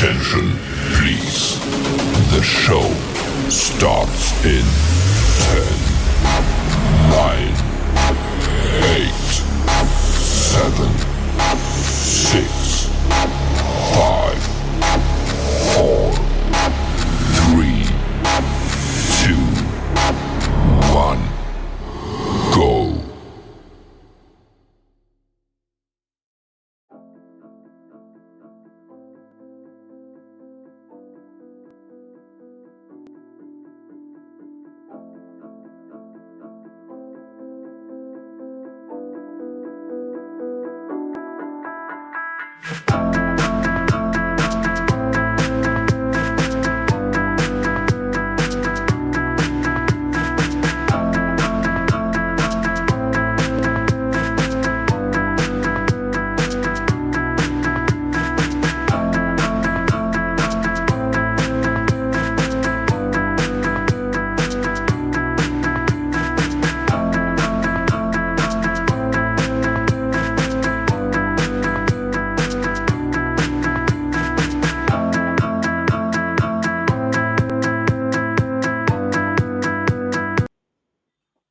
Attention, please. The show starts in 10, 9, 8, 7, 6, 5, 4, 3, 2, 1, go.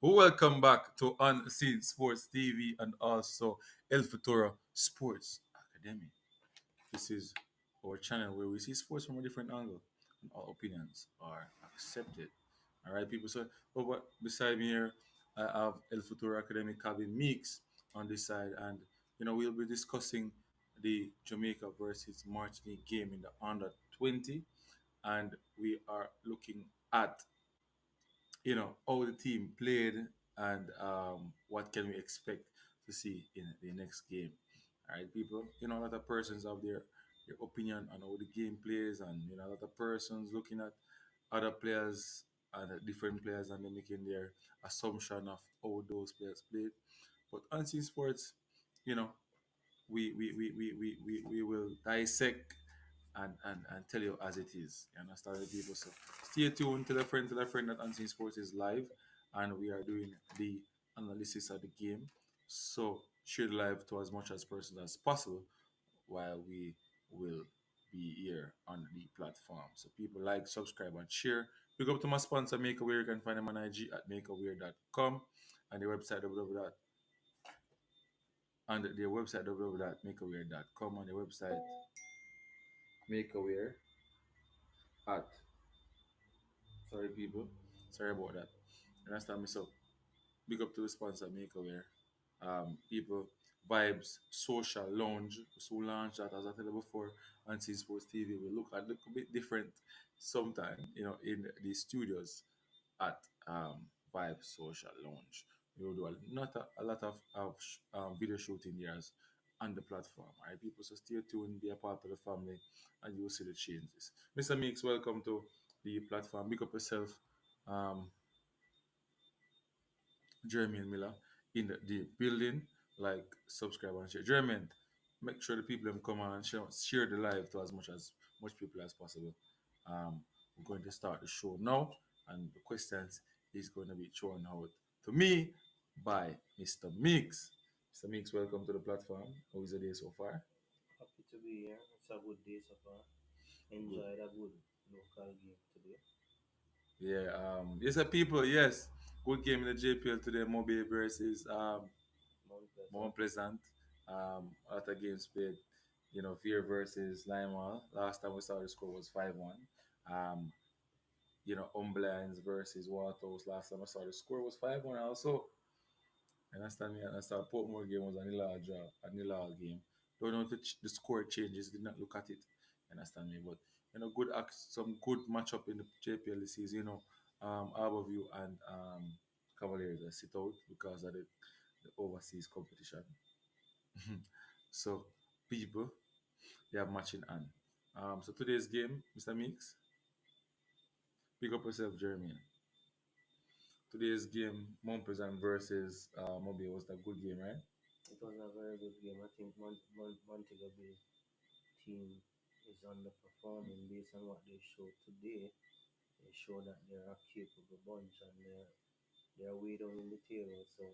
Welcome back to Unseen Sports TV and also El Futuro Sports Academy. This is our channel where we see sports from a different angle and all opinions are accepted. All right, people. So, beside me here, I have El Futuro Academy Cabin Mix on this side, and we'll be discussing the Jamaica versus Martinique game in the under 20, and we are looking at how the team played and what can we expect to see in the next game. All right, people. A lot of persons have their opinion on how the game plays, and a lot of persons looking at other players and different players, and then making their assumption of how those players played. But unseen sports, you know, we will dissect and tell you as it is. You understand, the people? So stay tuned to the friend that Unseen Sports is live, and we are doing the analysis of the game. So share the live to as much as persons as possible while we will be here on the platform. So people like, subscribe, and share. Pick up to my sponsor, Makeaware. You can find them on IG at makeaware.com and the website www. And their website www.makeaware.com and the website Makeaware at, sorry people, sorry about that. You understand me? So big up to the sponsor Makeaware. People, Vibes, Social Lounge. So launch that, as I told you before, on C Sports TV. We look a bit different sometime, in the studios at Vibes Social Lounge. We will do a lot of video shooting here on the platform. All right, people. So stay tuned, be a part of the family, and you will see the changes. Mr. Meeks, welcome to the platform. Big up yourself. Um, Jeremy Miller in the building. Like, subscribe, and share. Jeremy, make sure the people them come on and share the live to as much people as possible. We're going to start the show now, and the questions is going to be thrown out to me by Mr. Mix. Mr. Mix, welcome to the platform. How is the day so far? Happy to be here. It's a good day so far. Good. Enjoyed a good local game today. Yeah. Yes, people. Yes, good game in the JPL today. Mobile versus Mount Mount Pleasant. Pleasant. A lot of games played. Fear versus Lima. Last time we saw the score was 5-1. Um, Umblines versus Waterhouse. Last time I saw the score was 5-1 also. Understand me? And I saw Portmore game was a nil draw, a nil game. Don't know if the score changes. Did not look at it. Understand me? But some good matchup in the JPL this season. Harborview and Cavaliers sit out because of the overseas competition. So people, they have matching on. So today's game, Mr. Meeks, pick up yourself, Jeremy. Today's game, Mount Pleasant versus Mobile, was a good game, right? It was a very good game. I think Montego Bay team is underperforming based on what they showed today. They show that they're a capable bunch and they're way down in the table. So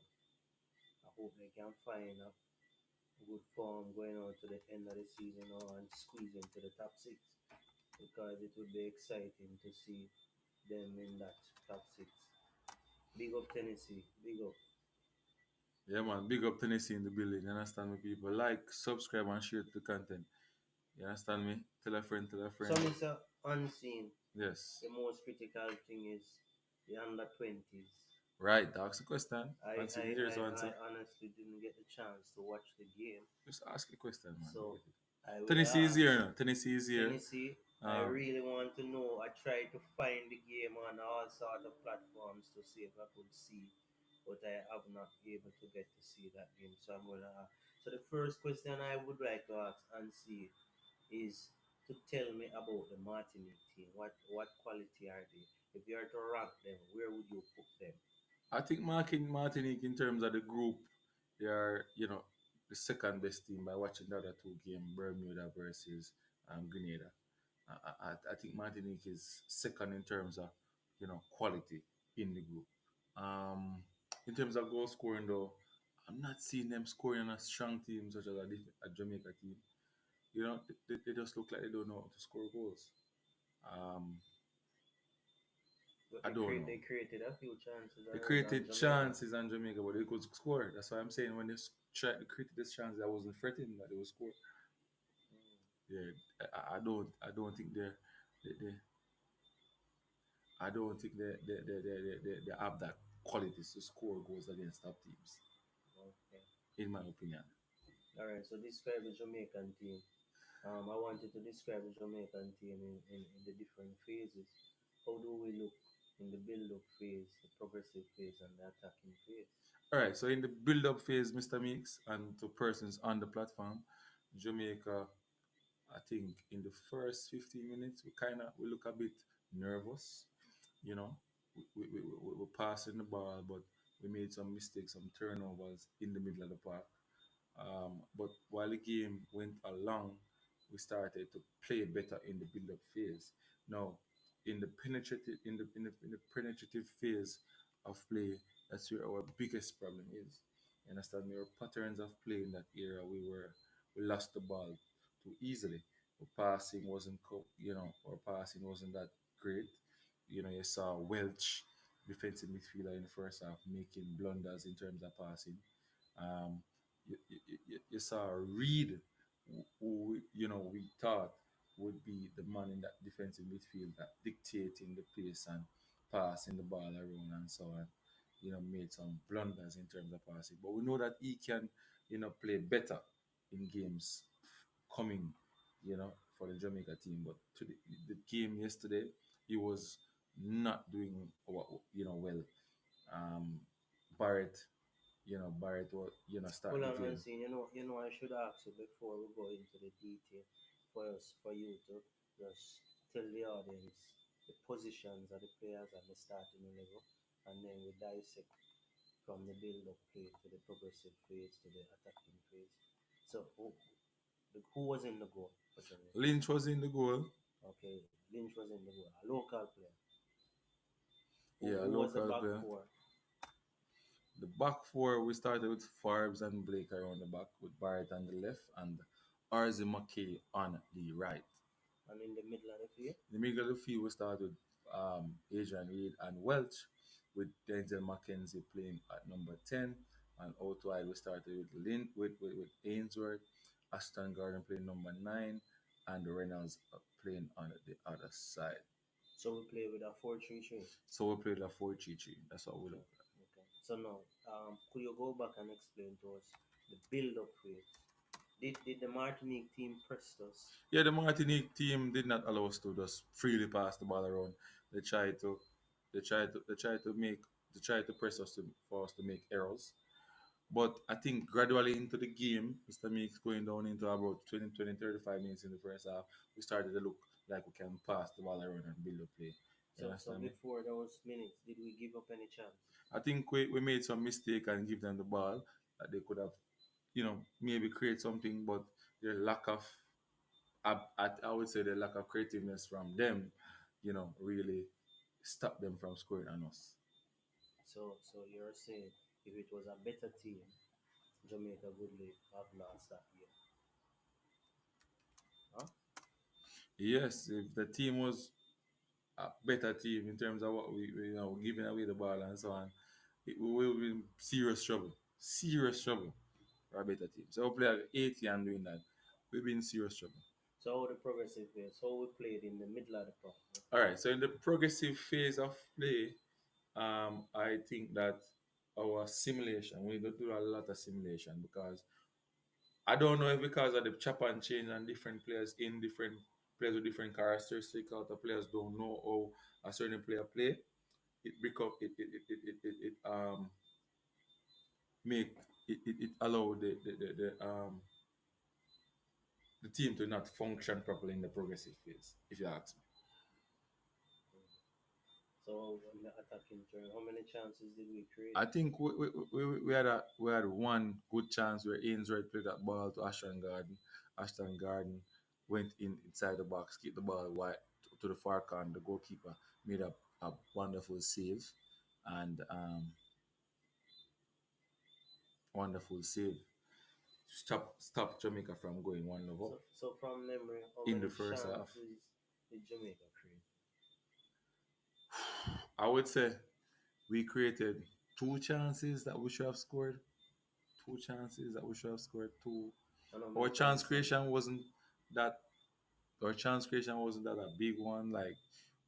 I hope they can find a good form going on to the end of the season now and squeeze into the top six because it would be exciting to see them in that top six. Big up Tennessee, big up. Yeah, man. Big up Tennessee in the building. You understand me, people? Like, subscribe, and share the content. You understand me? Tell a friend, tell a So, friend. Mr. Unseen, Yes. the most critical thing is the under 20s. Right. Ask a question. I, And see I, if there's I, an I answer. honestly didn't get the chance to watch the game, Just ask a question, man. so Forget it. I will Tennessee is here ask now. Tennessee is here. Tennessee. I Um, really want to know. I tried to find the game on all sort of platforms to see if I could see, but I have not been able to get to see that game. So I'm gonna. So the first question I would like to ask and see is to tell me about the Martinique team. What quality are they? If you are to rank them, where would you put them? I think Martinique, in terms of the group, they are, the second best team by watching the other two games, Bermuda versus Grenada. I think Martinique is second in terms of, quality in the group. Um, in terms of goal scoring, though, I'm not seeing them scoring on a strong team such as a Jamaica team. They just look like they don't know how to score goals. Um, But I don't know. they created a few chances They on created Jamaica. chances on Jamaica, but they could score. That's why I'm saying when they tried to create this chance, I wasn't threatening that they would score. Mm. Yeah, I don't think they I don't think they have that qualities to score goals against top teams, Okay. in my opinion. All right. So describe the Jamaican team. I wanted to describe the Jamaican team in the different phases. How do we look in the build-up phase, the progressive phase, and the attacking phase? All right, so in the build-up phase, Mr. Meeks, and to persons on the platform, Jamaica, I think in the first 15 minutes, we look a bit nervous. You know, we were passing the ball, but we made some mistakes, some turnovers in the middle of the park. But while the game went along, we started to play better in the build-up phase. Now, in the penetrative phase of play, that's where our biggest problem is. You understand me? Our patterns of play in that era, we lost the ball too easily. Our passing wasn't that great. You saw Welch, defensive midfielder in the first half, making blunders in terms of passing. Um, you saw Reed, who we thought would be the man in that defensive midfield that dictating the pace and passing the ball around and so on. Made some blunders in terms of passing, but we know that he can, play better in games coming, for the Jamaica team. But to the game yesterday, he was not doing well. Um, Barrett, Barrett will, start Well, the and game. see, I should ask you before we go into the detail for you to just tell the audience the positions of the players at the starting level, and then we dissect from the build-up play to the progressive phase to the attacking phase. So, who was in the goal for Jamaica? Lynch was in the goal. Okay, Lynch was in the goal, a local player. Yeah, Who was the local back player. four? The back four, we started with Farbs and Blake around the back, with Barrett on the left and Arzi McKay on the right. And in the middle of the field? In the middle of the field, we started with Adrian Reid and Welch, with Denzel McKenzie playing at number 10. And out wide, we started with with Ainsworth, Ashton Gordon playing number 9, and Reynolds playing on the other side. So we play with a 4-3-3. So we played a 4-3-3. That's what we Okay, look. okay. So now, could you go back and explain to us the build-up phase? Did the Martinique team press us? Yeah, the Martinique team did not allow us to just freely pass the ball around. They tried to, they tried to press us for us to make errors. But I think gradually into the game, Mr. Meeks going down into about 35 minutes in the first half, we started to look like we can pass the ball around and build a play. You So understand me? before those minutes, did we give up any chances? I think we made some mistake and give them the ball that they could have, maybe create something, but their lack of I would say the lack of creativeness from them, really stopped them from scoring on us. So you're saying if it was a better team, Jamaica would have lost that year. Huh? Yes, if the team was a better team in terms of what we giving away the ball and so on, we will be in serious trouble. Serious trouble for a better team. So we play at 80 and doing that. We'll be in serious trouble. So the progressive is so we played in the middle of the park. No? All right. So in the progressive phase of play, I think that our simulation, we need to do a lot of simulation because I don't know if because of the chop and change and different players in different players with different characteristics, or the players don't know how a certain player play. It become it make it allow the team to not function properly in the progressive phase. If you ask me, So in the attacking turn, how many chances did we create? I think we had one good chance where Ainsworth played that ball to Ashton Garden. Ashton Garden went inside the box, kicked the ball wide to the far corner. The goalkeeper made a wonderful save, and wonderful save. Stop Jamaica from going 1-0 up So from memory, how in the many first half. chances did Jamaica create? I would say we created two chances that we should have scored. Two chances that we should have scored. Two. And how Our many chance chances? creation wasn't that. Our chance creation wasn't that a big one. Like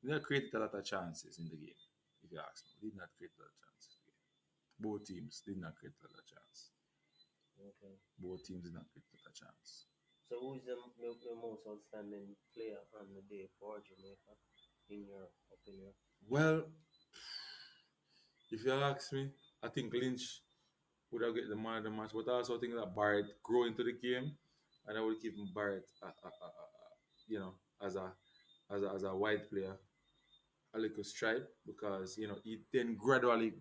we did not create a lot of chances in the game. If you ask me, we did not create a lot of chances. In the game. Both teams did not create a lot of chance. Okay. Both teams did not create a lot of chance. So who is the most outstanding player on the day for Jamaica, in your opinion? Well, if you ask me, I think Lynch would have get the man of the match, but I also think that Barrett grow into the game, and I would give him Barrett, you know, as a wide player, a little stripe because he then gradually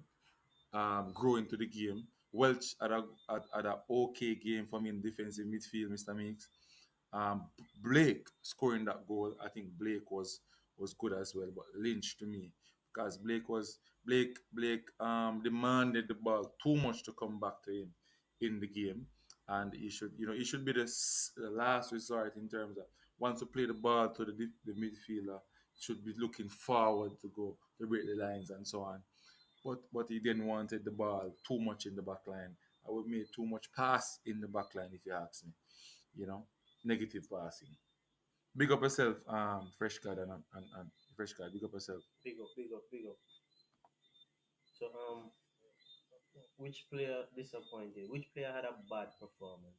grow into the game. Welch had a okay game for me in defensive midfield, Mr. Meeks. Blake scoring that goal, I think Blake was good as well. But Lynch to me, because Blake demanded the ball too much to come back to him in the game, and he should be the last resort in terms of once you play the ball to the midfielder, should be looking forward to go to break the lines and so on. But he didn't wanted the ball too much in the back line. I would make too much pass in the back line if you ask me. You know, negative passing. Big up yourself, fresh card and fresh card. Big up yourself. Big up, big up, big up. So which player disappointed? Which player had a bad performance?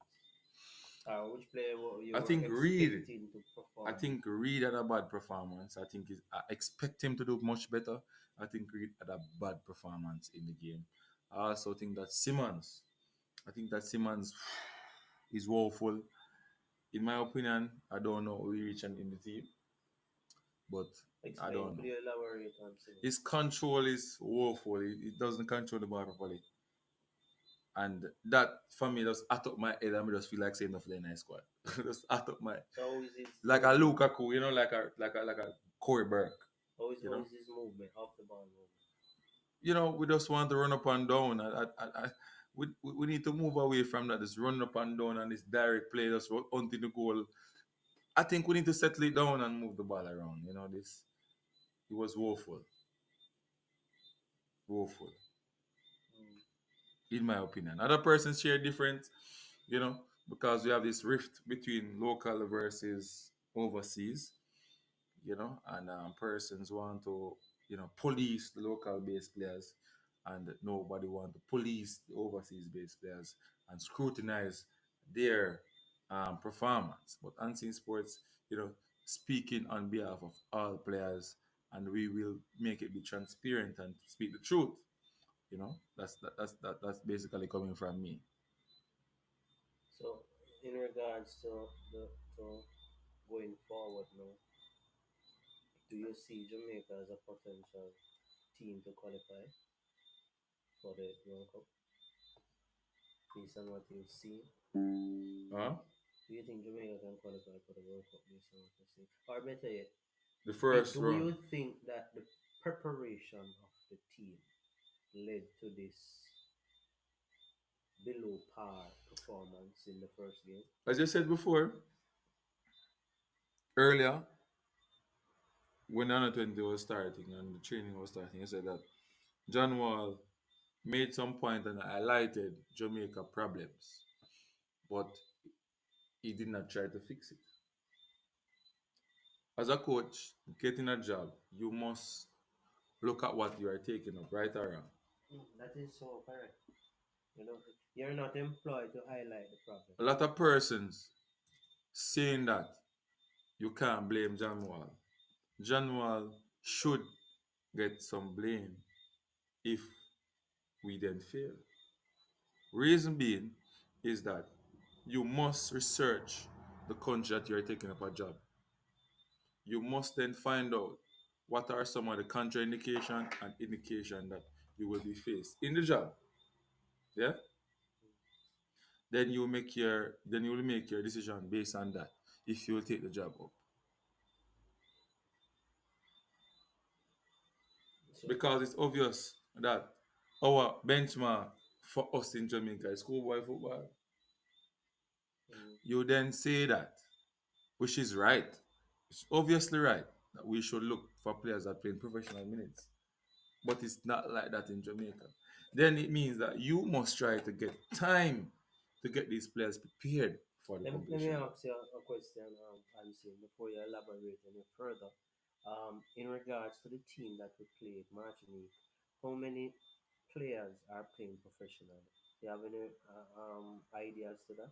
Which player you I were think Reed. expecting to I perform? think Reed had a bad performance. I expect him to do much better. I think Reed had a bad performance in the game. I also think that Simmons. I think that Simmons is woeful. In my opinion, I don't know who he reached in the team, but I Explain. don't Could know. you elaborate on Simmons? His control is woeful. He doesn't control the ball properly. And that for me just at up my head and me just feel like saying nothing in the squad. Just at up my So how is his like a movement? Lukaku, like a Corey Burke, How is you how know. is his movement off the ball movement? We just want to run up and down. We need to move away from that. This run up and down and this direct play just until the goal. I think we need to settle it down and move the ball around. This it was woeful, woeful. Mm. In my opinion. Other persons share different, because we have this rift between local versus overseas, and persons want to, police the local based players, and nobody want to police the overseas based players and scrutinize their performance. But Unseen Sports, speaking on behalf of all players, and we will make it be transparent and speak the truth. That's basically coming from me. So in regards to the to going forward now, do you see Jamaica as a potential team to qualify for the World Cup based on what you've seen? Huh? Do you think Jamaica can qualify for the World Cup based on what you've seen? Or better yet, The first do you round. think that the preparation of the team led to this below par performance in the first game. As you said before, earlier, when under 20 was starting and the training was starting, you said that John Wall made some point and highlighted Jamaica problems, but he did not try to fix it. As a coach, getting a job, you must look at what you are taking up, right or wrong. That is so correct. You know, you're not employed to highlight the problem. A lot of persons saying that you can't blame John Wall. John Wall should get some blame if we then fail. Reason being is that you must research the country that you're taking up a job. You must then find out what are some of the contraindication and indication that you will be faced in the job. Yeah? Then you will make your decision based on that if you will take the job up. So, Because it's obvious that our benchmark for us in Jamaica is schoolboy football. mm, You then say that, which is right. It's obviously right that we should look for players that play in professional minutes. But it's not like that in Jamaica. Then it means that you must try to get time to get these players prepared for the let me competition. ask you a question, Ansi, before you elaborate any further. In regards to the team that we played, Martinique, how many players are playing professionally? Do you have any ideas to that?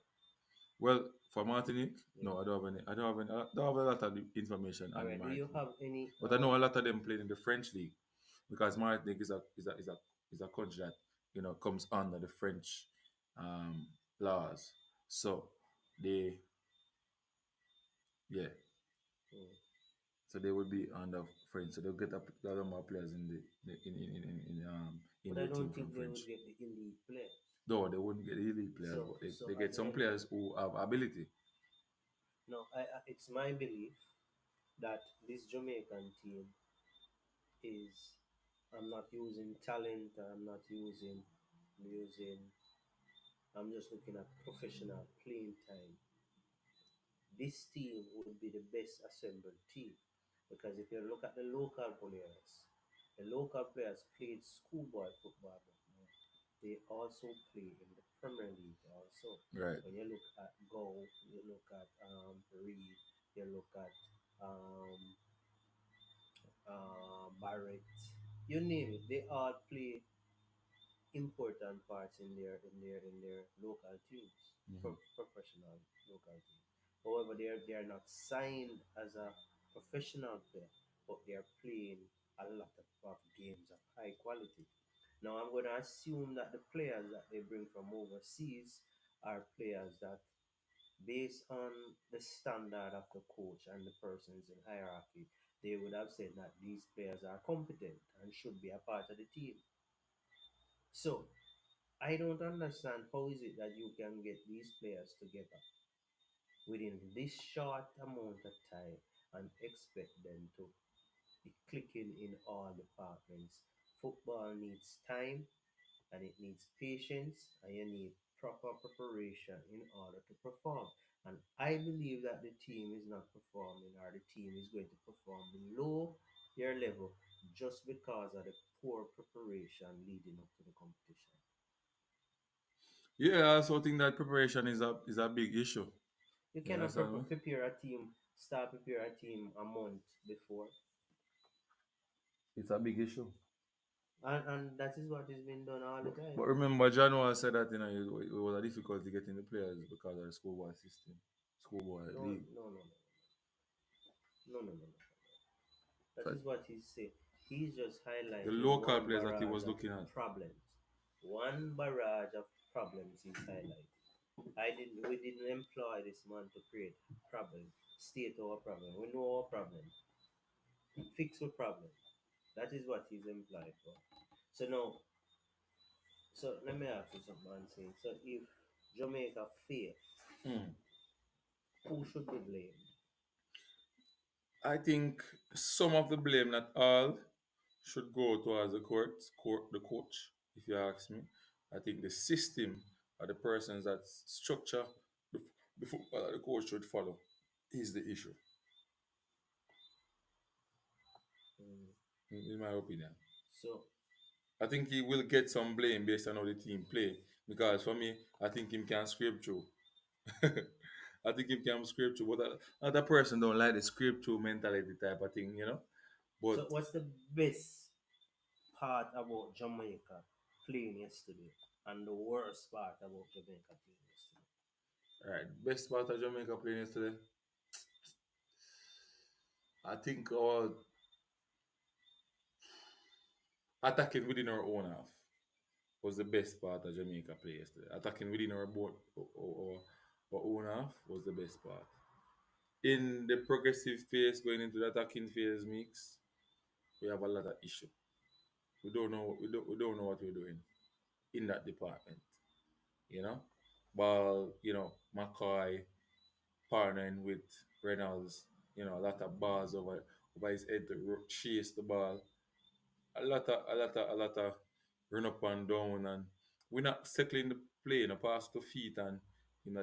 Well, for Martinique, Yeah. no, I don't have any. I don't have a lot of the information All on the right. Do you Martinique, have any? but I know a lot of them played in the French league because Martinique is a country that comes under the French um, laws. So they yeah, Mm. so they would be under French. So they'll get a lot more players in But I their team don't from think they French. would get the elite players. No, they wouldn't get elite players, So, but they so at get the some end of players who have ability. no, it's my belief that this Jamaican team is. I'm not using talent. I'm using. I'm just looking at professional playing time. This team would be the best assembled team because if you look at the local players played schoolboy football, but they also play in the Premier League also. Right. When you look at Go, you look at Reed, you look at um, Barrett, you name it, they all play important parts in their local teams, Mhm. professional local teams. However, they are not signed as a professional player, but they are playing a lot of games of high quality. Now, I'm going to assume that the players that they bring from overseas are players that, based on the standard of the coach and the persons in hierarchy, they would have said that these players are competent and should be a part of the team. So, I don't understand how is it that you can get these players together within this short amount of time and expect them to be clicking in all departments. Football needs time and it needs patience and you need proper preparation in order to perform. And I believe that the team is not performing or the team is going to perform below their level just because of the poor preparation leading up to the competition. Yeah, I also think that preparation is a big issue. You You cannot understand me? prepare a team a month before. It's a big issue. And that is what is being done all the But time. remember, John Wall said that it was a difficulty getting the players because of the schoolboy system, schoolboy No, league. no, no, no, no, no, no, no. That So is what he's saying. He's just the highlighting local one players that he barrage was of looking at. problems. One barrage of problems he's highlighting. We didn't employ this man to create problem, state our problem. We know our problem. Fix our problem. That is what he's employed for. So now, so let me ask you something, man. So if Jamaica fail, Hmm. who should be blamed? I think some of the blame, not all, should go towards the court, the coach. If you ask me, I think the system are the persons that structure the, the football that the coach should follow is the issue, Mm. in my opinion. So I think he will get some blame based on how the team play. Because for me, I think him can scrape through. I think him can scrape through. But other person don't like the scrape through mentality type of thing, you know. But so what's the best part about Jamaica playing yesterday and the worst part about Jamaica playing yesterday? right, best part of Jamaica playing yesterday, I think our attacking within our own half was the best part of Jamaica play yesterday. Attacking within our board our own half was the best part. In the progressive phase going into the attacking phase mix, we have a lot of issue. We don't know what we're doing in that department, you know. But McCoy partnering with Reynolds, a lot of balls over his head to chase the ball. A lot of run up and down, and we're not settling the play, pass to feet, and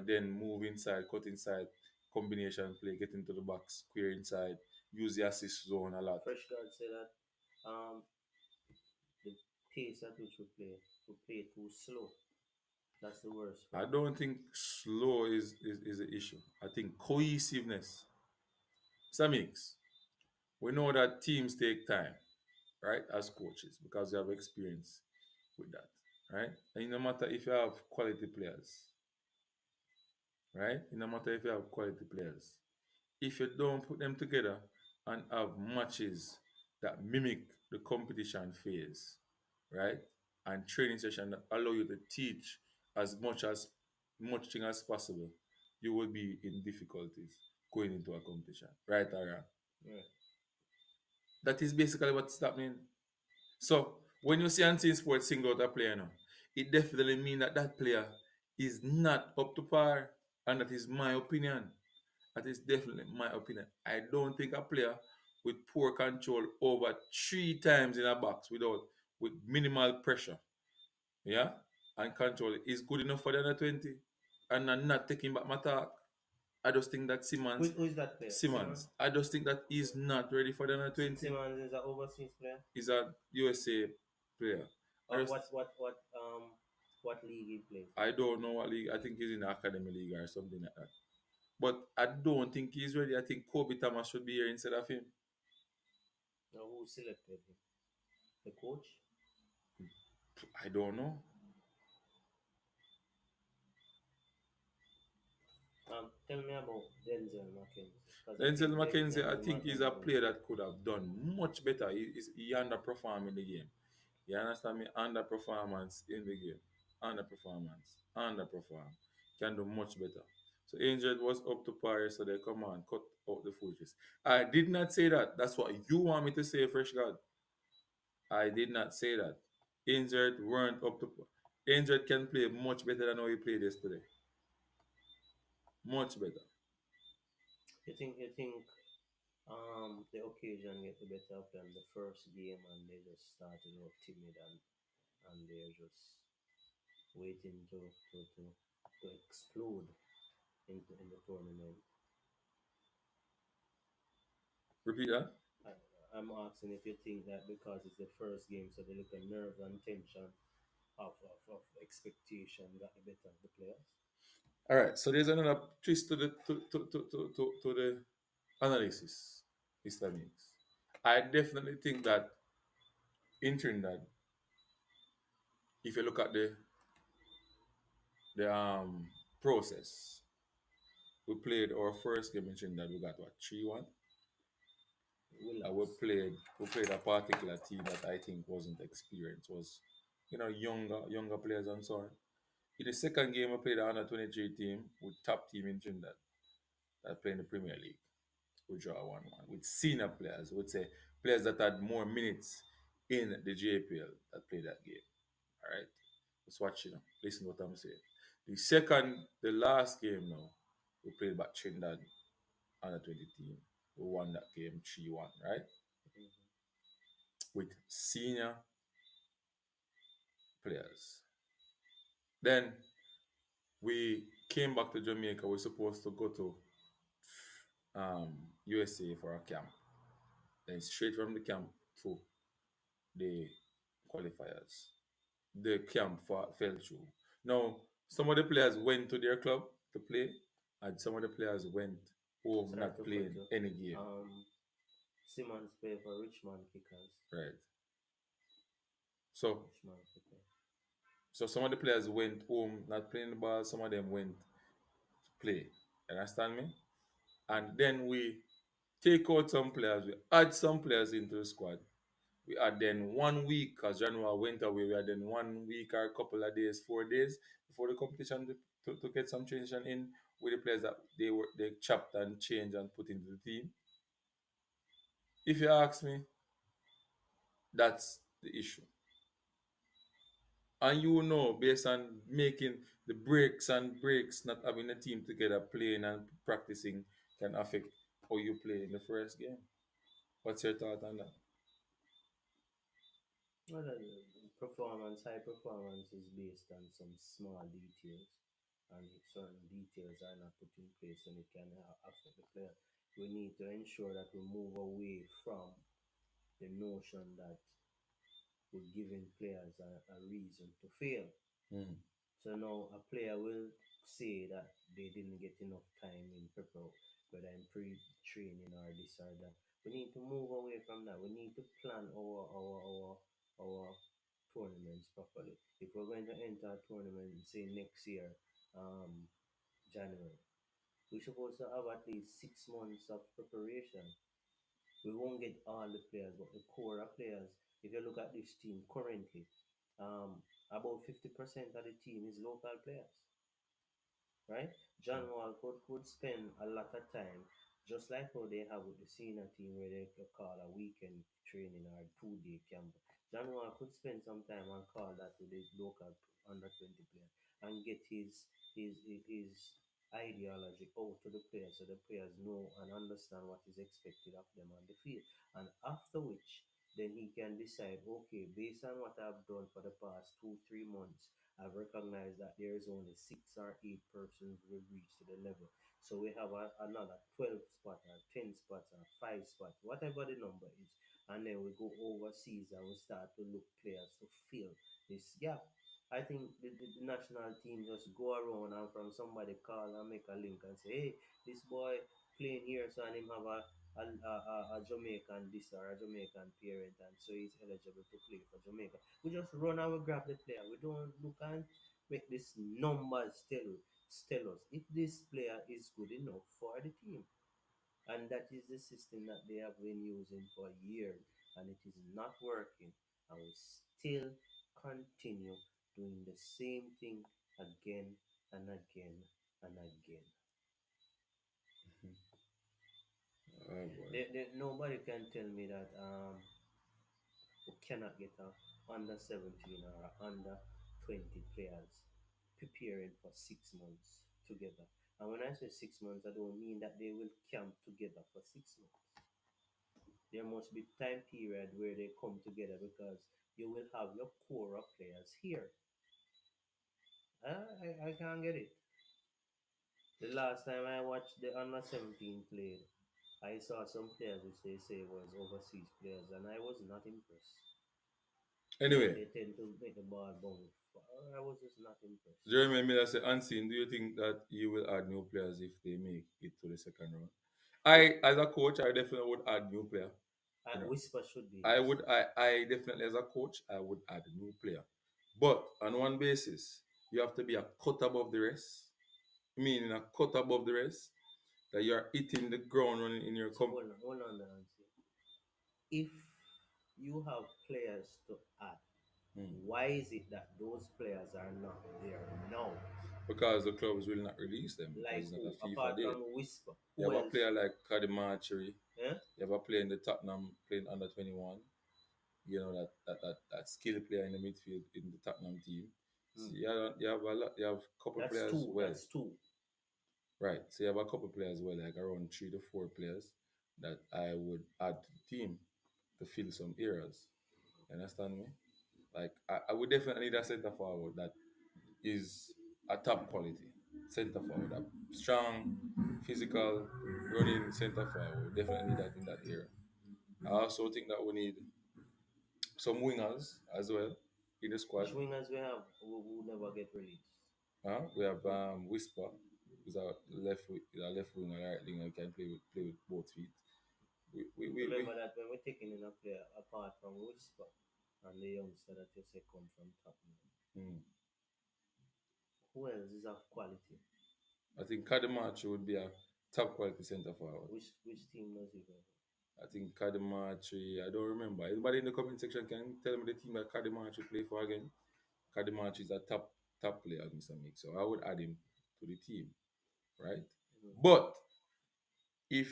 then move inside, cut inside, combination play, get into the box, square inside, use the assist zone a lot. Fresh guard said that the pace at which we play too slow. That's the worst I part. don't think slow is the issue. I think cohesiveness. It's a mix. We know that teams take time, right, as coaches, because they have experience with that, right? And no matter if you have quality players, right? No matter if you have quality players, if you don't put them together and have matches that mimic the competition phase, right? And training session that allow you to teach as much thing as possible, you will be in difficulties going into a competition, right or wrong. Yeah. That is basically what's happening. So when you see Unseen Sports single out a player now, it definitely means that that player is not up to par, and that is my opinion. That is definitely my opinion. I don't think a player with poor control over 3 times in a box with minimal pressure, yeah, and control is good enough for the under 20. And I'm not taking back my talk. I just think that Who is that player? Simmons? I just think that he's not ready for the under 20. Simmons is an overseas player. He's a USA player. I just What league he plays? I don't know what league. I think he's in the academy league or something like that. But I don't think he's ready. I think Kobe Thomas should be here instead of him. Now who selected him? The coach? I don't know. Tell me about Denzel McKenzie. Because I Denzel think McKenzie, I think he's a Man player that could have done much better. He underperformed in the game. You understand me? Underperformance in the game. Underperformance. Underperform. Can do much better. So Angel was up to par, so they come on, cut out the foolishness. I did not say that. That's what you want me to say, Fresh God. I did not say that. Injured weren't up to par. Injured can play much better than how he played yesterday. Much better. you think the occasion get the better of them the first game and they just started out timid and they're just waiting to explode in the tournament. Repeat that. I, I'm asking if you think that because it's the first game, so the little nerves and tension of expectation got the better of the players. All right. So there's another twist to the analysis, Mr. Mix. I definitely think that in Trinidad, if you look at the process, we played our first game in Trinidad. We got what 3-1. We Willows. played a particular team that I think wasn't experienced. Was younger players and so on. In the second game, we played an under 23 team with top team in Trinidad that play in the Premier League. We draw 1-1 with senior players. Would say players that had more minutes in the JPL that played that game. All right, just watch listen to what I'm saying. The last game now, we played back Trinidad under 20 team. We won that game 3-1, right? Mhm. With senior players. Then We came back to Jamaica. We're supposed to go to USA for a camp. Then straight from the camp to the qualifiers. The camp fell through. Now, some of the players went to their club to play, and some of the players went home Sorry not to cut playing you. any game. Simmons play for Richmond Kickers. Right. So, Richmond Kickers. so some of the players went home not playing the ball. Some of them went to play. Understand me? And then we take out some players. We add some players into the squad. We had then 1 week, as January went away, we had then 1 week or a couple of days, 4 days before the competition to get some transition in with the players that they chopped and changed and put into the team. If you ask me, that's the issue. And you know, based on making the breaks, not having a team together, playing and practicing can affect how you play in the first game. What's your thought on that? Well, performance, high performance is based on some small details, and if certain details are not put in place, then it can affect the player. We need to ensure that we move away from the notion that we're giving players a reason to fail. Mm. So now a player will say that they didn't get enough time in prepare, whether in pre-training or this or that. We need to move away from that. We need to plan our tournaments properly. If we're going to enter a tournament, say next year, um, January, we're supposed to have at least 6 months of preparation. We won't get all the players, but the core of players. If you look at this team currently, about 50% of the team is local players, right? John Wall could spend a lot of time, just like how they have with the senior team where they could call a weekend training or 2 day camp. John Wall could spend some time and call that with his local under 20 player and get his ideology out to the players so the players know and understand what is expected of them on the field. And after which, then he can decide, okay, based on what I've done for the past 2, 3 months, I've recognized that there is only 6 or 8 persons who will reach to the level. So we have another 12 spot or 10 spots or 5 spots, whatever the number is. And then we go overseas and we start to look players to fill this gap. I think the national team just go around and from somebody call and make a link and say, hey, this boy playing here, so and him have a Jamaican this or a Jamaican parent, and so he's eligible to play for Jamaica. We just run and we grab the player. We don't look and make this numbers tell us if this player is good enough for the team. And that is the system that they have been using for years, and it is not working. And we still continue doing the same thing again and again and again. Oh boy. Nobody can tell me that we cannot get a under 17 or a under 20 players preparing for 6 months together. And when I say 6 months, I don't mean that they will camp together for 6 months. There must be time period where they come together because you will have your core of players here. I can't get it. The last time I watched the under 17 played, I saw some players which they say was overseas players, and I was not impressed. Anyway, They tend to make the ball bounce. I was just not impressed. Jeremy Miller said, Unseen, do you think that you will add new players if they make it to the second round? As a coach, I definitely would add new player. You know, Whisper should be I yes. would, I definitely, as a coach, I would add a new player. But on one basis, you have to be a cut above the rest. Meaning a cut above the rest, that you are hitting the ground running in your So hold on, Nancy. If you have players to add, why is it that those players are not there now? because the clubs will not release them because Like it's not who? a FIFA Apart date. from Whisper, You who have a else? player like Kadimachery. Yeah? You have a player in the Tottenham playing under 21. You know that skill player in the midfield in the Tottenham team. So Hmm. you have a lot. You have a couple That's players two. well, That's two. right? So you have a couple players well, like around 3 to 4 players that I would add to the team to fill some areas. You understand me? Like I would definitely need a centre forward that is a top quality centre forward, a strong, physical, running centre forward. We definitely need that in that era. I also think that we need some wingers as well in the squad. Which wingers we have who never get released? We have Whisper, who's a left winger, right winger, who can play with both feet. We Remember that when we're taking in a player apart from Whisper and the youngster that you say come from Tottenham, mm, who else is of quality? I think Kademachi would be a top quality centre forward. Which team does he go I think Kademachi, I don't remember. Anybody in the comment section can tell me the team that Kademachi play for again. Kademachi is a top player, Mr. Mick. So I would add him to the team, right? for? But if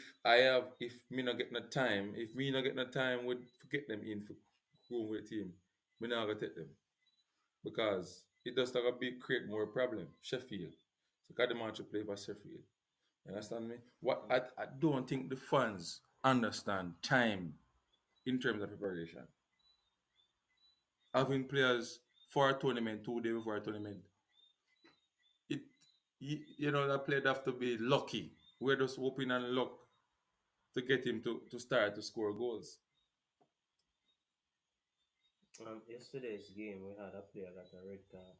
me not get no time, if me not get no time would get them in for going with the team, me not gonna take them. Because it does like a big create more problem. Sheffield. So Kademachi play for Sheffield. You understand me? What Mm-hmm. I don't think the fans understand time in terms of preparation. Having players for a tournament 2 days before a tournament, it that player have to be lucky. We're just hoping and luck to get him to start to score goals. Yesterday's game, we had a player got a red card.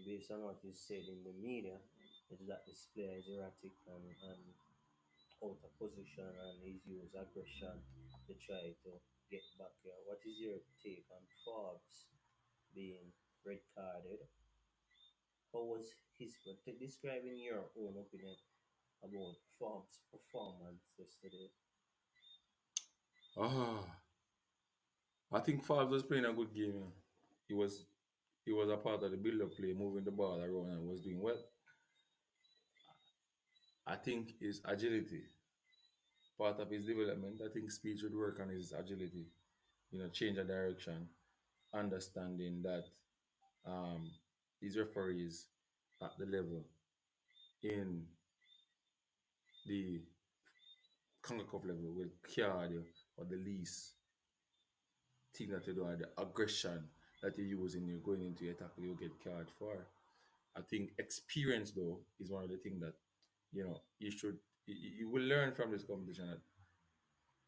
Based on what is said in the media, is that this player is erratic and out of position and he's used aggression to try to get back here. What is your take on Forbes being red carded? How was his describe in your own opinion about Forbes' performance yesterday? Ah, I think Favre was playing a good game. He was he was a part of the build-up play, moving the ball around and was doing well. I think his agility, part of his development. I think speed should work on his agility. Change of direction, understanding that um, these referees at the level in the Concacaf level will card you or the least thing that you do, or the aggression that you use in you going into your tackle, you get card for. I think experience though is one of the things that you will learn from this competition that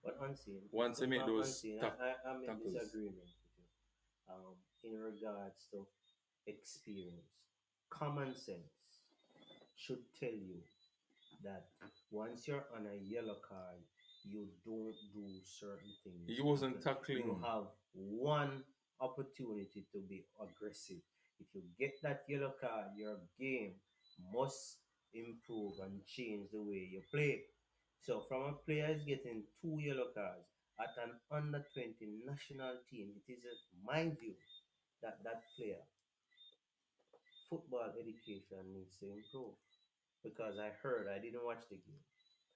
But unseen, once you make those unseen, I'm in tackles. disagreement with you. In regards to experience, common sense should tell you that once you're on a yellow card, you don't do certain things. He wasn't You tackling. have one opportunity to be aggressive. If you get that yellow card, your game must improve and change the way you play. So, from a player is getting two yellow cards at an under 20 national team, it is my view that that player football education needs to improve because I didn't watch the game.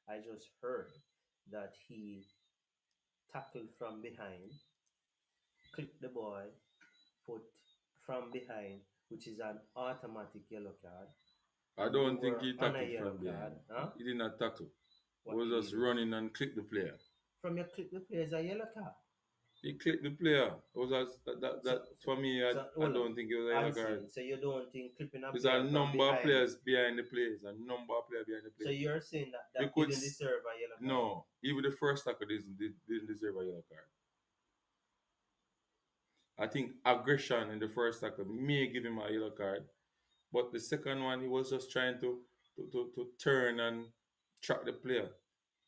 I just heard that he tackled from behind, clipped the boy foot from behind, which is an automatic yellow card. I And we don't think were he on a tackled yellow from card. behind. Huh? He did not tackle. He What was did he just do? running and click the player. From your clip the player is a yellow card. He clicked the player. It was that So, for me. I, so I hold on. don't think it was a yellow card. Unseen. So you don't think clipping a There's a player from number of behind. players behind the plays. A number of players behind the So plays. you're saying that You that could didn't deserve a yellow card. no. Even the first tackle didn't deserve a yellow card. I think aggression in the first tackle may give him a yellow card, but the second one he was just trying to turn and track the player.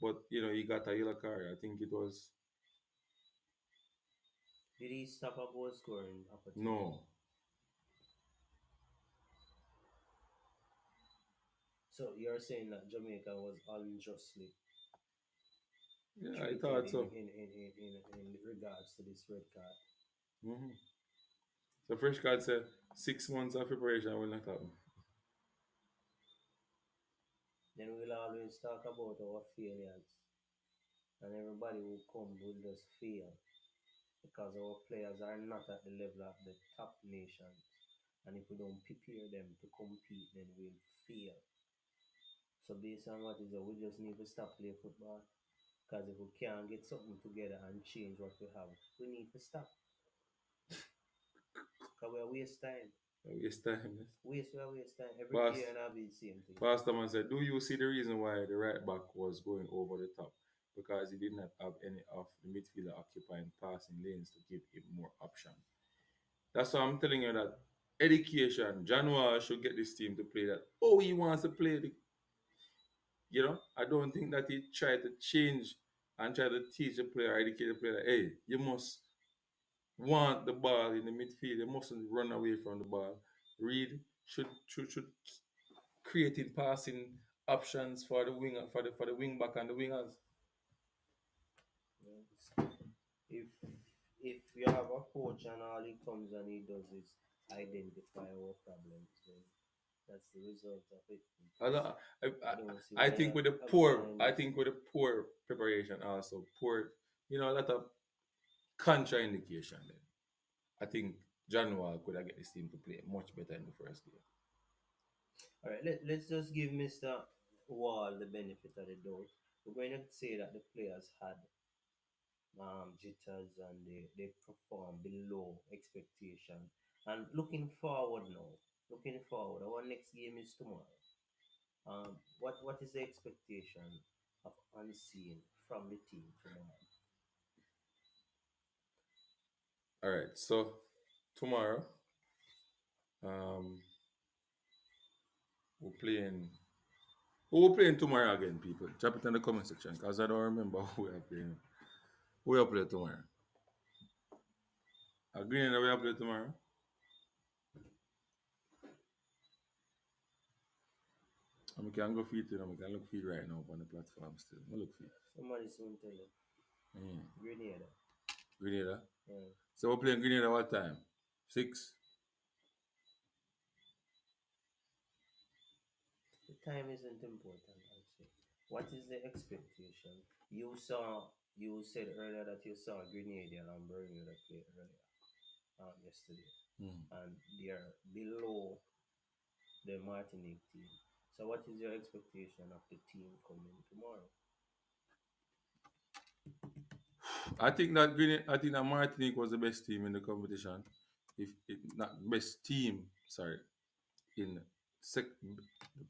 But he got a yellow card. I think it was Did he stop a goal scoring opportunity? no. So you're saying that Jamaica was unjustly Yeah, I treated thought so. in regards to this red card. hmm So Fresh Card said 6 months of preparation will not happen. Then we'll always talk about our failures, and everybody who come will just fail because our players are not at the level of the top nations. And if we don't prepare them to compete, then we'll fail. So based on what is it, we just need to stop playing football. Because if we can't get something together and change what we have, we need to stop. Because we waste time. Waste time. Yes. Waste time. Every Past, player and have the same thing. Pastor man said, do you see the reason why the right back was going over the top? Because he did not have any of the midfielder occupying passing lanes to give him more option. That's why I'm telling you that education, John Wall should get this team to play that. Oh, he wants to play the, I don't think that he tried to change and try to teach the player, educate the player, hey, you must want the ball in the midfield. You mustn't run away from the ball. Reed should creating passing options for the winger for the wing back and the wingers. Yes. If if you have a coach and all he comes and he does is identify our problems, then that's the result of it. I, Because don't- I, I don't see I why think with the have poor behind I this. think with the poor preparation also poor a lot of contraindication then. I think John Wall could have get this team to play much better in the first game. All right, let's just give Mr. Wall the benefit of the doubt. We're going to say that the players had jitters and they performed below expectation. And looking forward now, looking forward, our next game is tomorrow. What is the expectation of unseen from the team tomorrow? All right, so tomorrow, um, we're playing. Who we playing tomorrow again, people? Drop it in the comment section because I don't remember who we are playing. Who we are playing tomorrow? Green that we are playing tomorrow. And we can go feed it. We can look feed right now on the platform still. We look feed. Somebody soon tell you. Grenada. Grenada. Yeah. So we're playing Grenada what time? 6. The time isn't important, I'd say. What is the expectation? You said earlier that you saw Grenadian and Bermuda play earlier, yesterday, Mm. and they are below the Martinique team. So, what is your expectation of the team coming tomorrow? I think that Martinique was the best team in the competition. If it not best team, sorry, in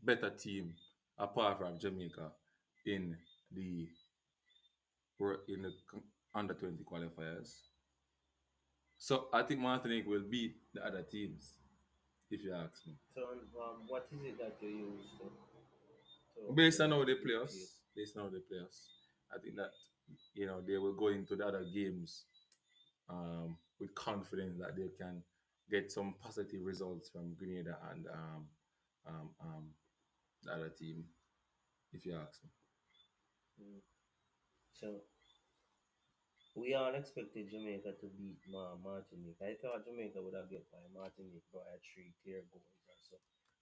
better team apart from Jamaica in the under 20 qualifiers. So I think Martinique will beat the other teams, if you ask me. So, what is it that you use Based on how they to play dictate? us, I think that they will go into the other games with confidence that they can get some positive results from Grenada and the other team, if you ask me. Mm. So, we all expected Jamaica to beat Martinique. I thought Jamaica would have get by Martinique by 3 clear goals or so,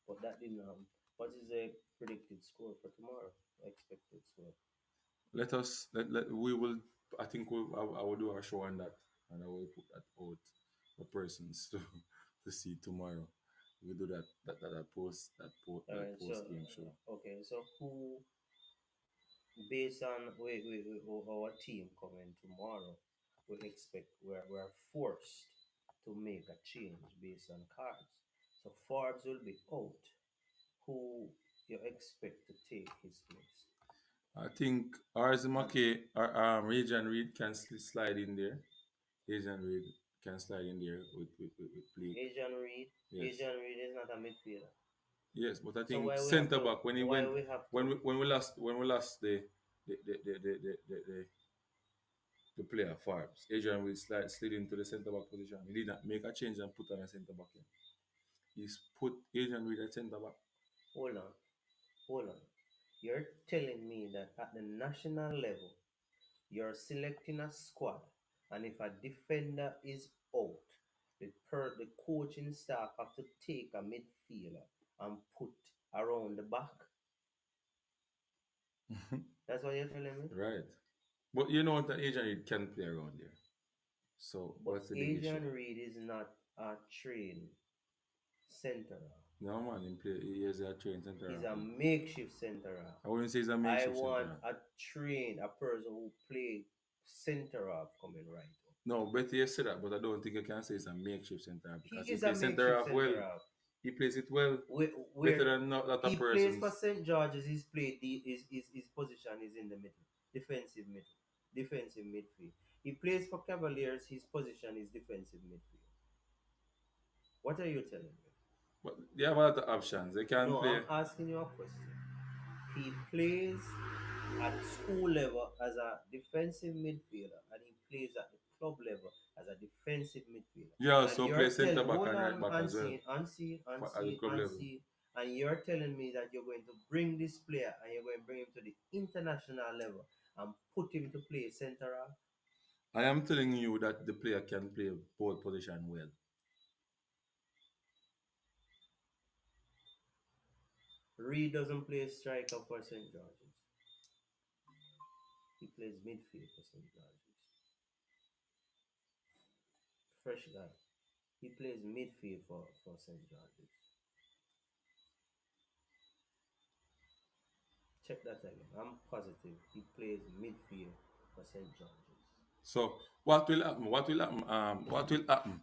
but that didn't happen. What is the predicted score for tomorrow? Expected score. Let us let we will. I think I will do a show on that, and I will put that out for persons to see tomorrow. We'll do All that right. So, post game show. okay. So, who, based on our team coming tomorrow, we expect we're forced to make a change based on cards. So Forbes will be out. Who you expect to take his place? I think Region Reed can slide in there. Asian Reed can slide in there with Blake. Asian Reed. Yes. Asian Reed is not a midfielder. Yes, but I So think why we have centre to? back when he Why went we have when to? the player Farbs, Adrian will slid into the centre back position. He did not make a change and put on a centre back in. He's put Adrian with a centre back. Hold on, hold on. You're telling me that at the national level, you're selecting a squad, and if a defender is out, the coaching staff have to take a midfielder and put around the back. That's what you're telling me. Right. But you know that Adrian Reed can play around there. So But what's the big issue? Asian Reed is not a trained center half. No man, he is a trained centre He's a half. makeshift center half. I wouldn't say he's a I makeshift want centre half. a person who play center half coming right up. No, better you say that, but I don't think you can say it's a makeshift centre half He because he is a plays centre makeshift half well. centre half. He plays it well, Where better than not lot of he plays for persons. St. George's, his position is in the middle, defensive middle, defensive midfield. He plays for Cavaliers, his position is defensive midfield. What are you telling me? But they have a lot of options. They can No, play. I'm asking you a question. He plays at school level as a defensive midfielder, and he plays at the club level as a defensive midfielder. He And also you're plays centre telling, back hold and right on, back as well at the club level. unseen, and you're telling me that you're going to bring this player and you're going to bring him to the international level and put him to play centre half. I am telling you that the player can play both position well. Reed doesn't play striker for St. George's. He plays midfield for St. George's. Fresh guy. He plays midfield for St. George's. Check that again. I'm positive he plays midfield for St. George's. So what will happen? What will happen?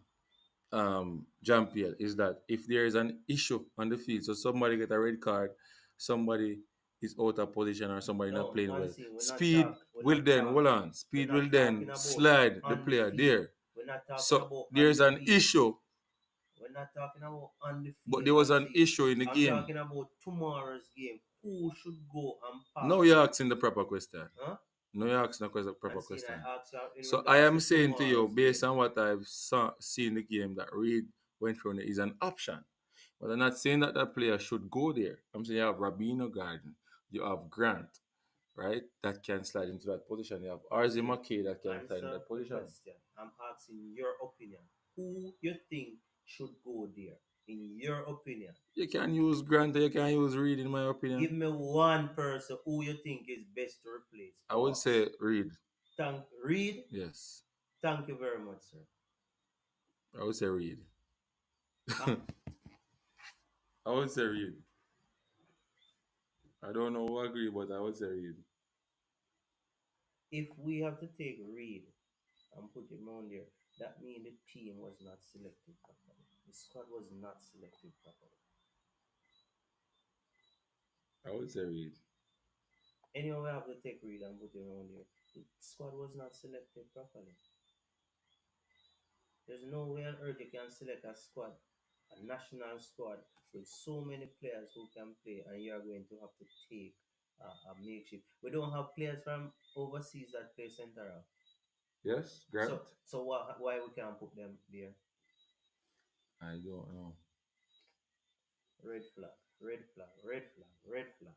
Jean Pierre, is that if there is an issue on the field, so somebody get a red card, somebody is out of position or somebody not No, playing well, Ansi, speed will then hold on. we're Speed will not then talking about slide the on the player field. there. We're not talking So about on there's the an field. issue, We're not talking about on the but field, there was an Ansi. issue in the I'm game. talking about tomorrow's game. Who should go and No, pass? you're asking the proper question. Huh? No, you're asking the proper Ansi, question. I asked you in So I regards am to saying to you, tomorrow's based game. on what I've seen the game, that Reed went through is an option. But I'm not saying that that player should go there. I'm saying you have Rabino Garden, you have Grant, right? That can slide into that position. You have RZ Ansi, McKay that can slide in answer that the position. question. I'm asking your opinion. Who you think should go there? In your opinion. You can use Grant or you can use Reed, in my opinion. Give me one person who you think is best to replace I would Fox. say Reed. Thank Reed. Yes. Thank you very much, sir. I would say Reed. Ah, I would say Reed. I don't know who agree, but I would say Reed. if we have to take Reed and put him on there, that means the team was not selected properly. The squad was not selected properly. I would say Reed. Anyway, we have to take Reed and put him on there. The squad was not selected properly. There's no way on earth you can select a squad, a national squad with so many players who can play, and you are going to have to take a makeshift. We don't have players from overseas that play centre half. Yes, Grant. So why we can't put them there? I don't know. Red flag, red flag, red flag, red flag,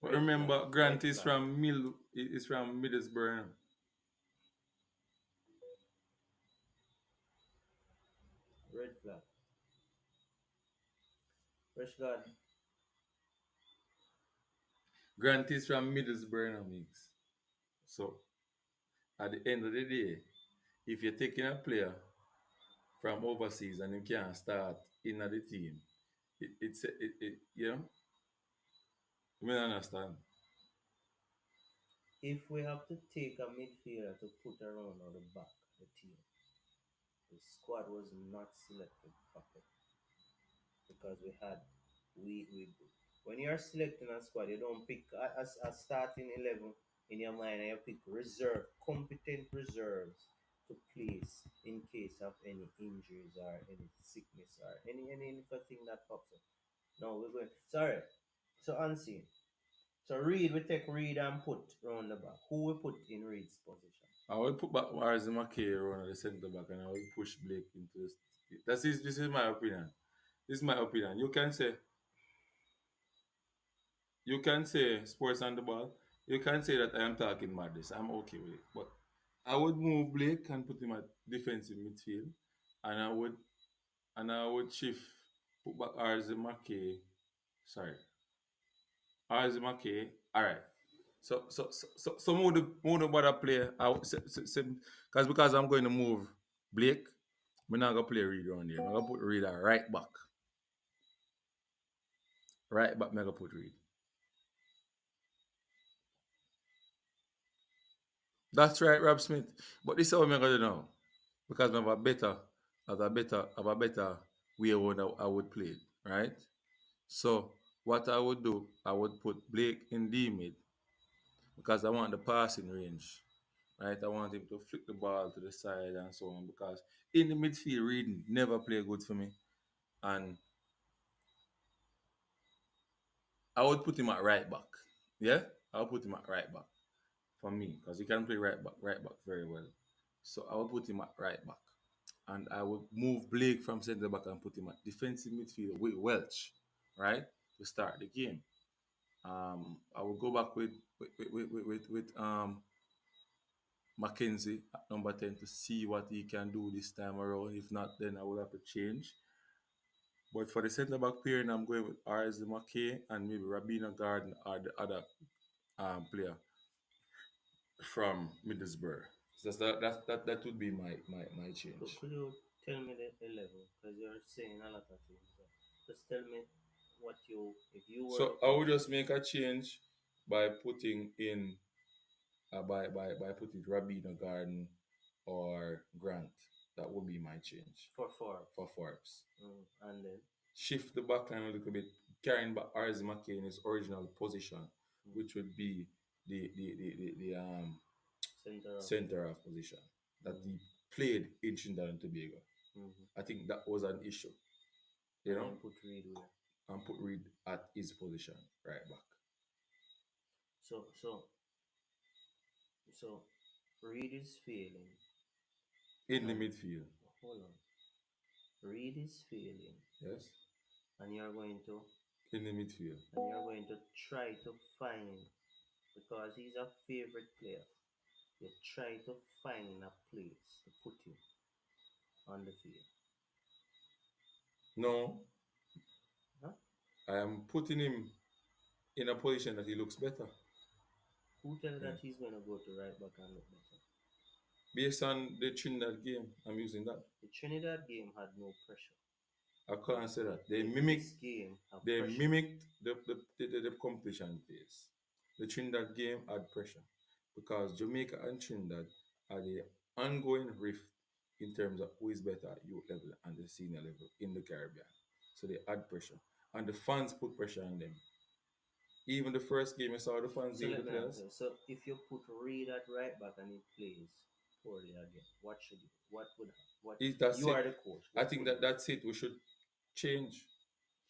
But red flag, remember, red Grant is flag, from is from Middlesbrough. red flag. Fresh God, Grant is from Middlesbrough, mix. So at the end of the day, if you're taking a player from overseas and you can't start in the team, you know, you may understand. if we have to take a midfielder to put around on the back of the team, the squad was not selected properly because we when you're selecting a squad, you don't pick a starting 11 in your mind, and you pick competent reserves to place in case of any injuries or any sickness or anything that pops up. No, we're going. Sorry. So unseen. So Reed, we take Reed and put round the back. Who we put in Reed's position? I will put back Marzi McKay around the centre back and I will push Blake into this. This is my opinion. This is my opinion. You can say sports on the ball. You can say that I am talking madness. I'm okay with it. But I would move Blake and put him at defensive midfield. And I would shift put back RZ McKay. Sorry. RZ McKay. Alright. So move the bother player. Because I'm going to move Blake. I'm not gonna play Reed around here. I'm gonna put Reed at right back. Right back, I'm gonna put Reed. That's right, Rob Smith. But this is how I'm gonna do now. Because I have a better, have a better way how I would play it, right? So what I would do, I would put Blake in D mid because I want the passing range, right? I want him to flick the ball to the side and so on. Because in the midfield, reading never play good for me, and I would put him at right back. Yeah, I'll put him at right back for me because he can play right back very well. So I would put him at right back, and I would move Blake from centre back and put him at defensive midfield with Welch, right, to start the game. I will go back with Mackenzie at number 10 to see what he can do this time around. If not, then I will have to change. But for the centre back pairing, I'm going with RZ McKay and maybe Rabina Garden or the other player from Middlesbrough. So that would be my change. Could you tell me the 11? Because you're saying a lot of things. So just tell me what you, if you were So the I will coach. just make a change by putting in by putting Rabina Garden or Grant. That would be my change For Forbes. for Forbes. And then Shift the backline a little bit, carrying back Arz McKay in his original position, mm, which would be the center of. center half position that he played in Trinidad and Tobago. Mm-hmm. I think that was an issue, you And know, then put Reed where. and put Reed at his position right back So so so Reed is failing. in the And midfield. hold on. Reed is failing. Yes, And you're going to in the midfield. try to find, because he's a favorite player. You try to find a place to put him on the field. No, Huh? I am putting him in a position that he looks better. Who tell Yeah. that he's going to go to right back and look better? Based on the Trinidad game, I'm using that. The Trinidad game had no pressure. I can't say that. They This mimicked game have they pressure. mimicked the competition phase. The Trinidad game had pressure because Jamaica and Trinidad had the ongoing rift in terms of who is better at youth level and the senior level in the Caribbean. So they had pressure. And the fans put pressure on them. Even the first game, you saw the fans So deal with let the me ask players. you. So if you put Reed at right back and he plays poorly again, what should you? What would what? That's You it. are the coach. I What think would you that that's it. We should change.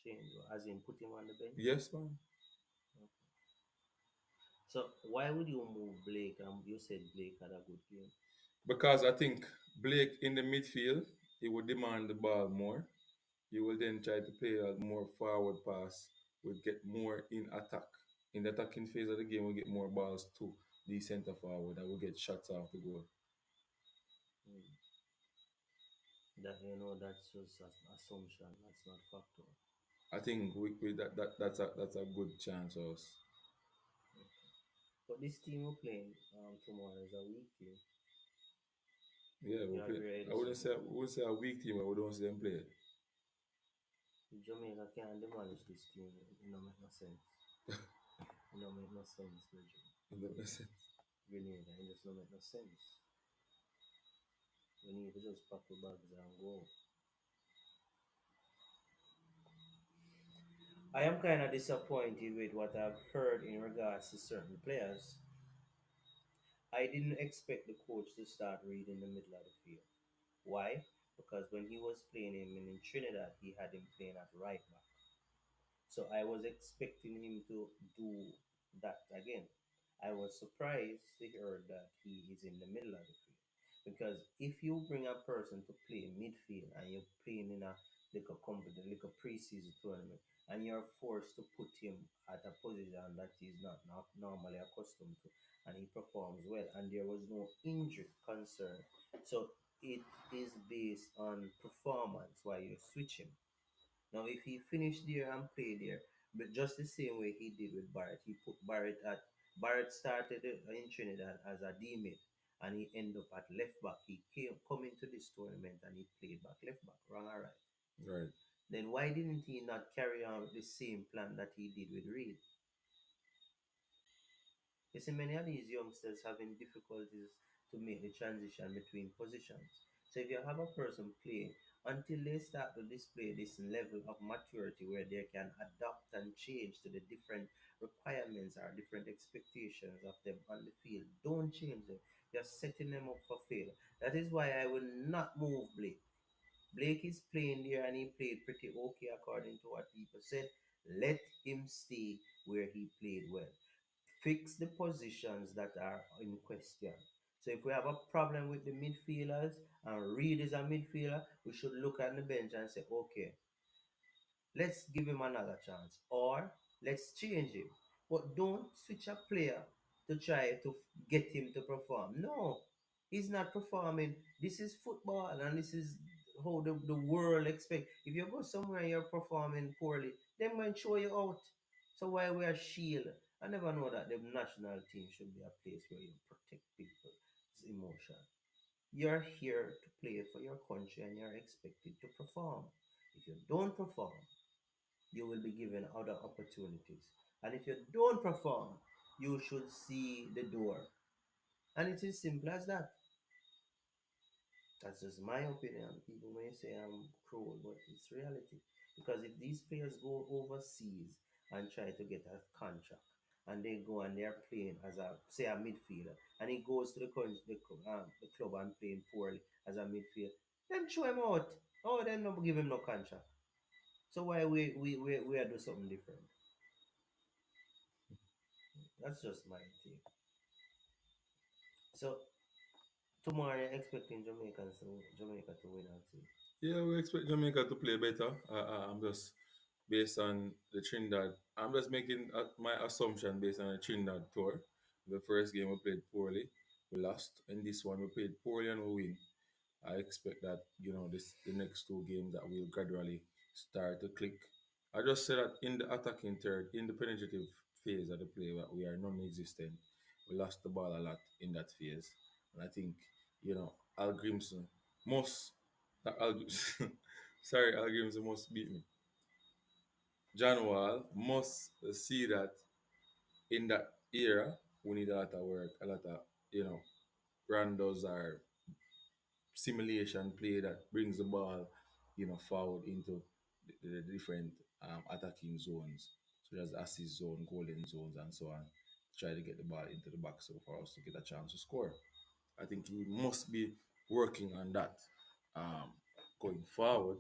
change? As in put him on the bench? Yes, man. Okay. So why would you move Blake? You said Blake had a good game. Because I think Blake in the midfield, he would demand the ball more. He will then try to play a more forward pass, will get more in attack. In the attacking phase of the game, we'll get more balls to the centre forward and we'll get shots off the goal. Mm. That that's just an assumption. That's not factual. I think that's a good chance for us. Okay. But this team we're playing tomorrow is a weak team. Yeah, You we'll play. agree with I wouldn't say disagree? we would say a weak team, but we don't see them play. Jamaica can't demolish this team. It don't make no sense. It don't make no sense, Bridget. In that sense. Grenada, it just don't make no sense. We need to just pack the bags and go. I am kind of disappointed with what I've heard in regards to certain players. I didn't expect the coach to start reading the middle of the field. Why? Because when he was playing him in Trinidad, he had him playing at right back. So I was expecting him to do that again. I was surprised to hear that he is in the middle of the field. Because if you bring a person to play midfield and you're playing in a like a preseason tournament, and you're forced to put him at a position that he's not normally accustomed to, and he performs well, and there was no injury concern, so it is based on performance why you switch him. Now, if he finished there and played there, but just the same way he did with Barrett, he put Barrett started in Trinidad as a D mid, and he ended up at left back. He came come into this tournament and he played back left back, wrong or right. Right. Then why didn't he not carry on with the same plan that he did with Reed? You see, many of these youngsters having difficulties to make the transition between positions. So if you have a person playing until they start to display this level of maturity where they can adapt and change to the different requirements or different expectations of them on the field, don't change them. You're setting them up for failure. That is why I will not move Blake. Blake is playing there and he played pretty okay according to what people said. Let him stay where he played well. Fix the positions that are in question. So if we have a problem with the midfielders and Reed is a midfielder, we should look at the bench and say, okay, let's give him another chance or let's change him. But don't switch a player to try to get him to perform. No, he's not performing. This is football and this is how the world expect. If you go somewhere and you're performing poorly, they might throw you out. So why wear shield? I never know that the national team should be a place where you protect people's emotion. You're here to play for your country and you're expected to perform. If you don't perform, you will be given other opportunities. And if you don't perform, you should see the door. And it is simple as that. That's just my opinion. People may say I'm cruel, but it's reality. Because if these players go overseas and try to get a contract, and they go and they're playing as a say a midfielder, and he goes to the club and playing poorly as a midfielder, then throw him out. Oh, then no give him no contract. So why we are do something different? That's just my take. So tomorrow you're expecting Jamaica to win and see. Yeah, we expect Jamaica to play better. I'm just based on the Trinidad. I'm just making my assumption based on the Trinidad tour. The first game we played poorly, we lost. In this one, we played poorly and we win. I expect that this the next two games that will gradually start to click. I just say that in the attacking third, in the penetrative phase of the play, we are non-existent. We lost the ball a lot in that phase, and I think Al Grimson must Al, sorry, Al Grimson must beat me. John Wall must see that in that era we need a lot of work, a lot of randos are simulation play that brings the ball, forward into the different attacking zones, such as assist zone, golden zones, and so on. Try to get the ball into the box so for us to get a chance to score. I think he must be working on that going forward.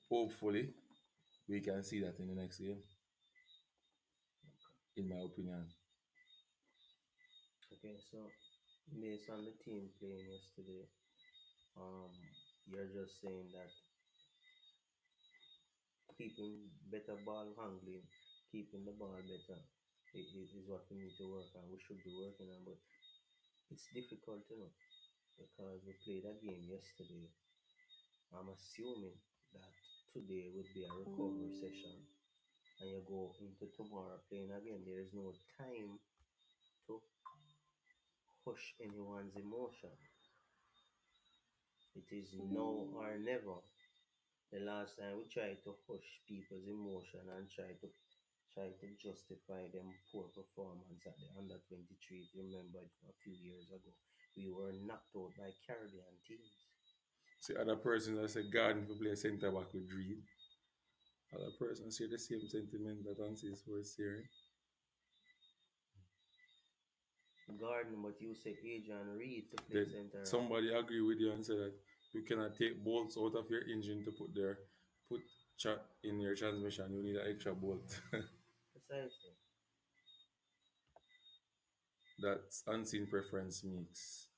Hopefully, we can see that in the next game, in my opinion. Okay, so based on the team playing yesterday, um, you're just saying that keeping better ball handling, keeping the ball better, is what we need to work on. We should be working on, but it's difficult, because we played a game yesterday. I'm assuming that today would be a recovery session, and you go into tomorrow playing again. There is no time to hush anyone's emotion. It is now or never. The last time we tried to hush people's emotion and try to justify them poor performance at the under 23, if you remember it a few years ago, we were knocked out by Caribbean teams. See, other persons that say Garden to play centre back with Reed. Other persons share the same sentiment that Ansis was sharing. Garden, but you say Adrian Reed to play Did center. somebody agree with you and say that you cannot take bolts out of your engine to put chat in your transmission? You need an extra bolt. Precisely. That's unseen preference mix.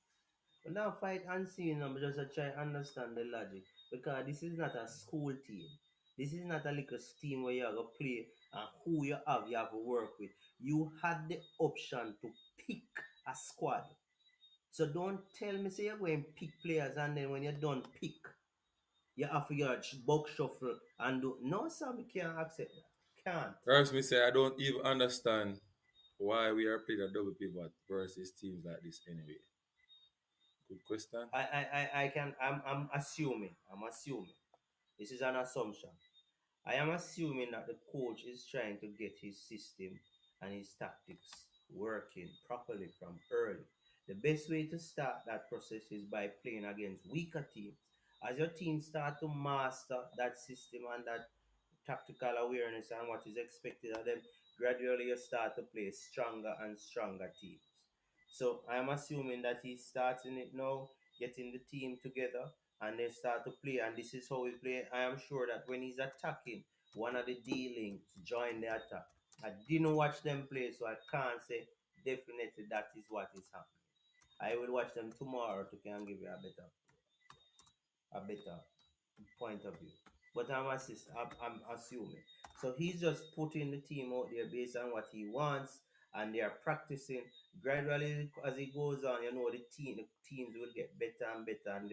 But now fight unseen, I'm just try to understand the logic. Because this is not a school team. This is not a little team where you have to play and who you have to work with. You had the option to pick a squad. So don't tell me say you're going to pick players and then when you're done pick, you have to get box shuffle and do no sir, we can't accept that. Can't. Perhaps me say I don't even understand why we are playing a double pivot versus teams like this anyway. Good question. I can I'm assuming. I'm assuming. This is an assumption. I am assuming that the coach is trying to get his system and his tactics working properly from early. The best way to start that process is by playing against weaker teams. As your team start to master that system and that tactical awareness and what is expected of them, gradually you start to play stronger and stronger teams. So I'm assuming that he's starting it now, getting the team together, and they start to play. And this is how we play. I am sure that when he's attacking, one of the D-links join the attack. I didn't watch them play, so I can't say definitely that is what is happening. I will watch them tomorrow to can give you a better point of view. But I'm assuming. So he's just putting the team out there based on what he wants, and they are practicing gradually as it goes on. The teams will get better and better, and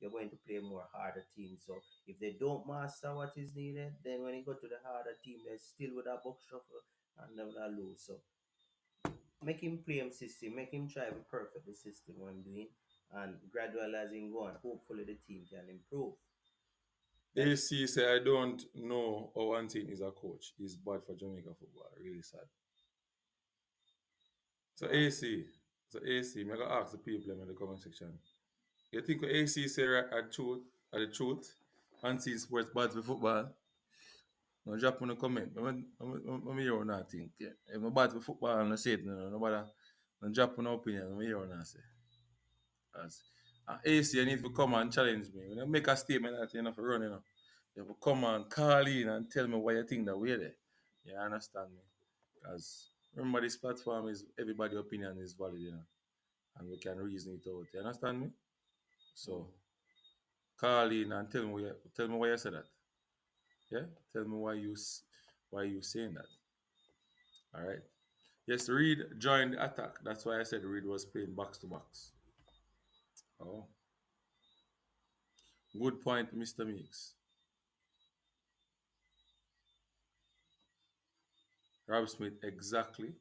you're going to play more harder teams. So if they don't master what is needed, then when you go to the harder team, they're still with a box shuffle and they will lose. So make him play him system, make him try to perfect the system I'm doing, and gradually as he go on, hopefully the team can improve. That's AC say I don't know how Anthony is a coach. He's bad for Jamaica football. Really sad. So wow. AC, I'm gonna ask the people in the comment section. You think what AC say are the truth? Anthony sports bad for football? No drop in the comment. Let me hear what I think. Yeah. If I'm bad for football, I'm not say it. Nobody. No drop in opinion. Let me hear what I say. As AC, you need to come and challenge me. When you make a statement that you have to run, you have to come and call in and tell me why you think that way there. You understand me? Because remember, this platform is everybody's opinion is valid, and we can reason it out. You understand me? So Mm. call in and tell me why you said that. Yeah, tell me why you saying that. All right. Yes, Reed joined the attack. That's why I said Reed was playing box to box. Oh, good point, Mr. Meeks. Rob Smith, exactly.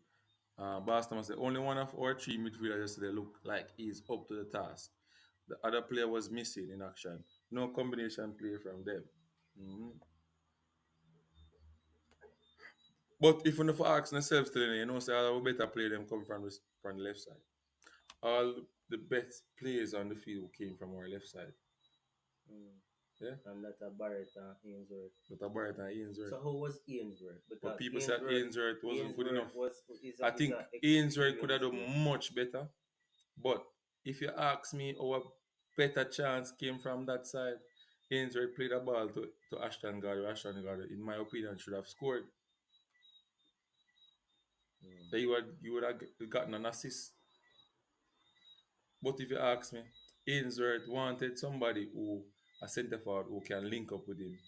Boston said only one of our three midfielders yesterday looked like he's up to the task. The other player was missing in action. No combination play from them. Mhm. But if you never ask themselves, say I better play them come from the left side. All the best players on the field came from our left side. Mm. Yeah, And that a Barrett and Ainsworth. but Barrett and Ainsworth. So how was Ainsworth? But Because people said Ainsworth wasn't good enough. Was is I a think Ainsworth could have experienced player. done much better. But if you ask me, our better chance came from that side. Ainsworth played a ball to Ashton Gardner. Ashton Gardner, in my opinion, should have scored. Mm. So you would have gotten an assist. But if you ask me, Ainsworth wanted somebody who a centre forward who can link up with him.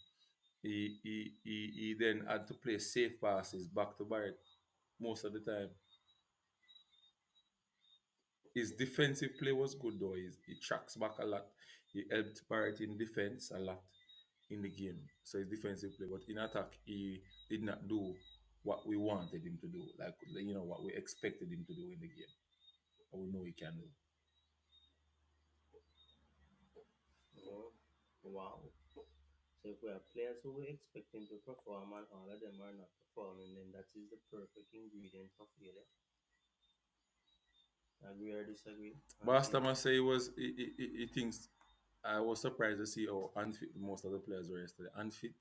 He then had to play safe passes back to Barrett most of the time. His defensive play was good though. He tracks back a lot. He helped Barrett in defense a lot in the game. So his defensive play, but in attack, he did not do what we wanted him to do, like what we expected him to do in the game. And we know he can do. Oh, wow. So if we have players who we expect him to perform and all of them are not performing, then that is the perfect ingredient for failure. Agree or disagree? Anthony? Bastama say he thinks I was surprised to see how unfit most of the players were yesterday. Unfit.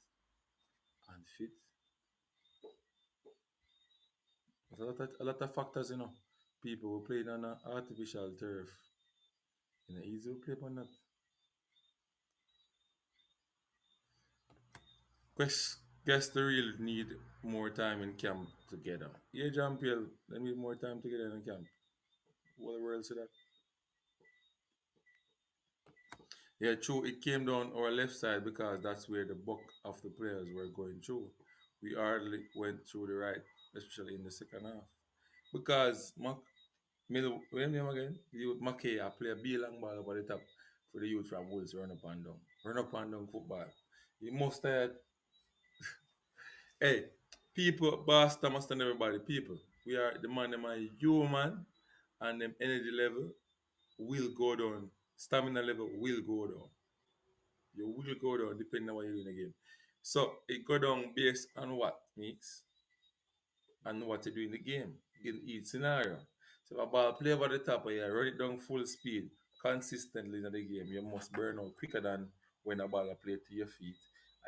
There's a lot of factors, People who played on an artificial turf. Easy to play on that. Guess they really need more time in camp together. Yeah, John Peel, they need more time together in camp. What the world say that? Yeah, true. It came down our left side because that's where the bulk of the players were going through. We hardly went through the right, especially in the second half. Because what name again? You Mackay, I play a B long ball over the top for the youth from Wolves run up and down. Run up and down football. You must have hey, people, boss Thomas and everybody, people. We are the man, them are human and them energy level will go down. Stamina level will go down. You will go down depending on what you do in the game. So it go down based on what mix and what you do in the game. in each scenario. So if a ball play over the top of you, run it down full speed consistently in the game, you must burn out quicker than when a ball play to your feet.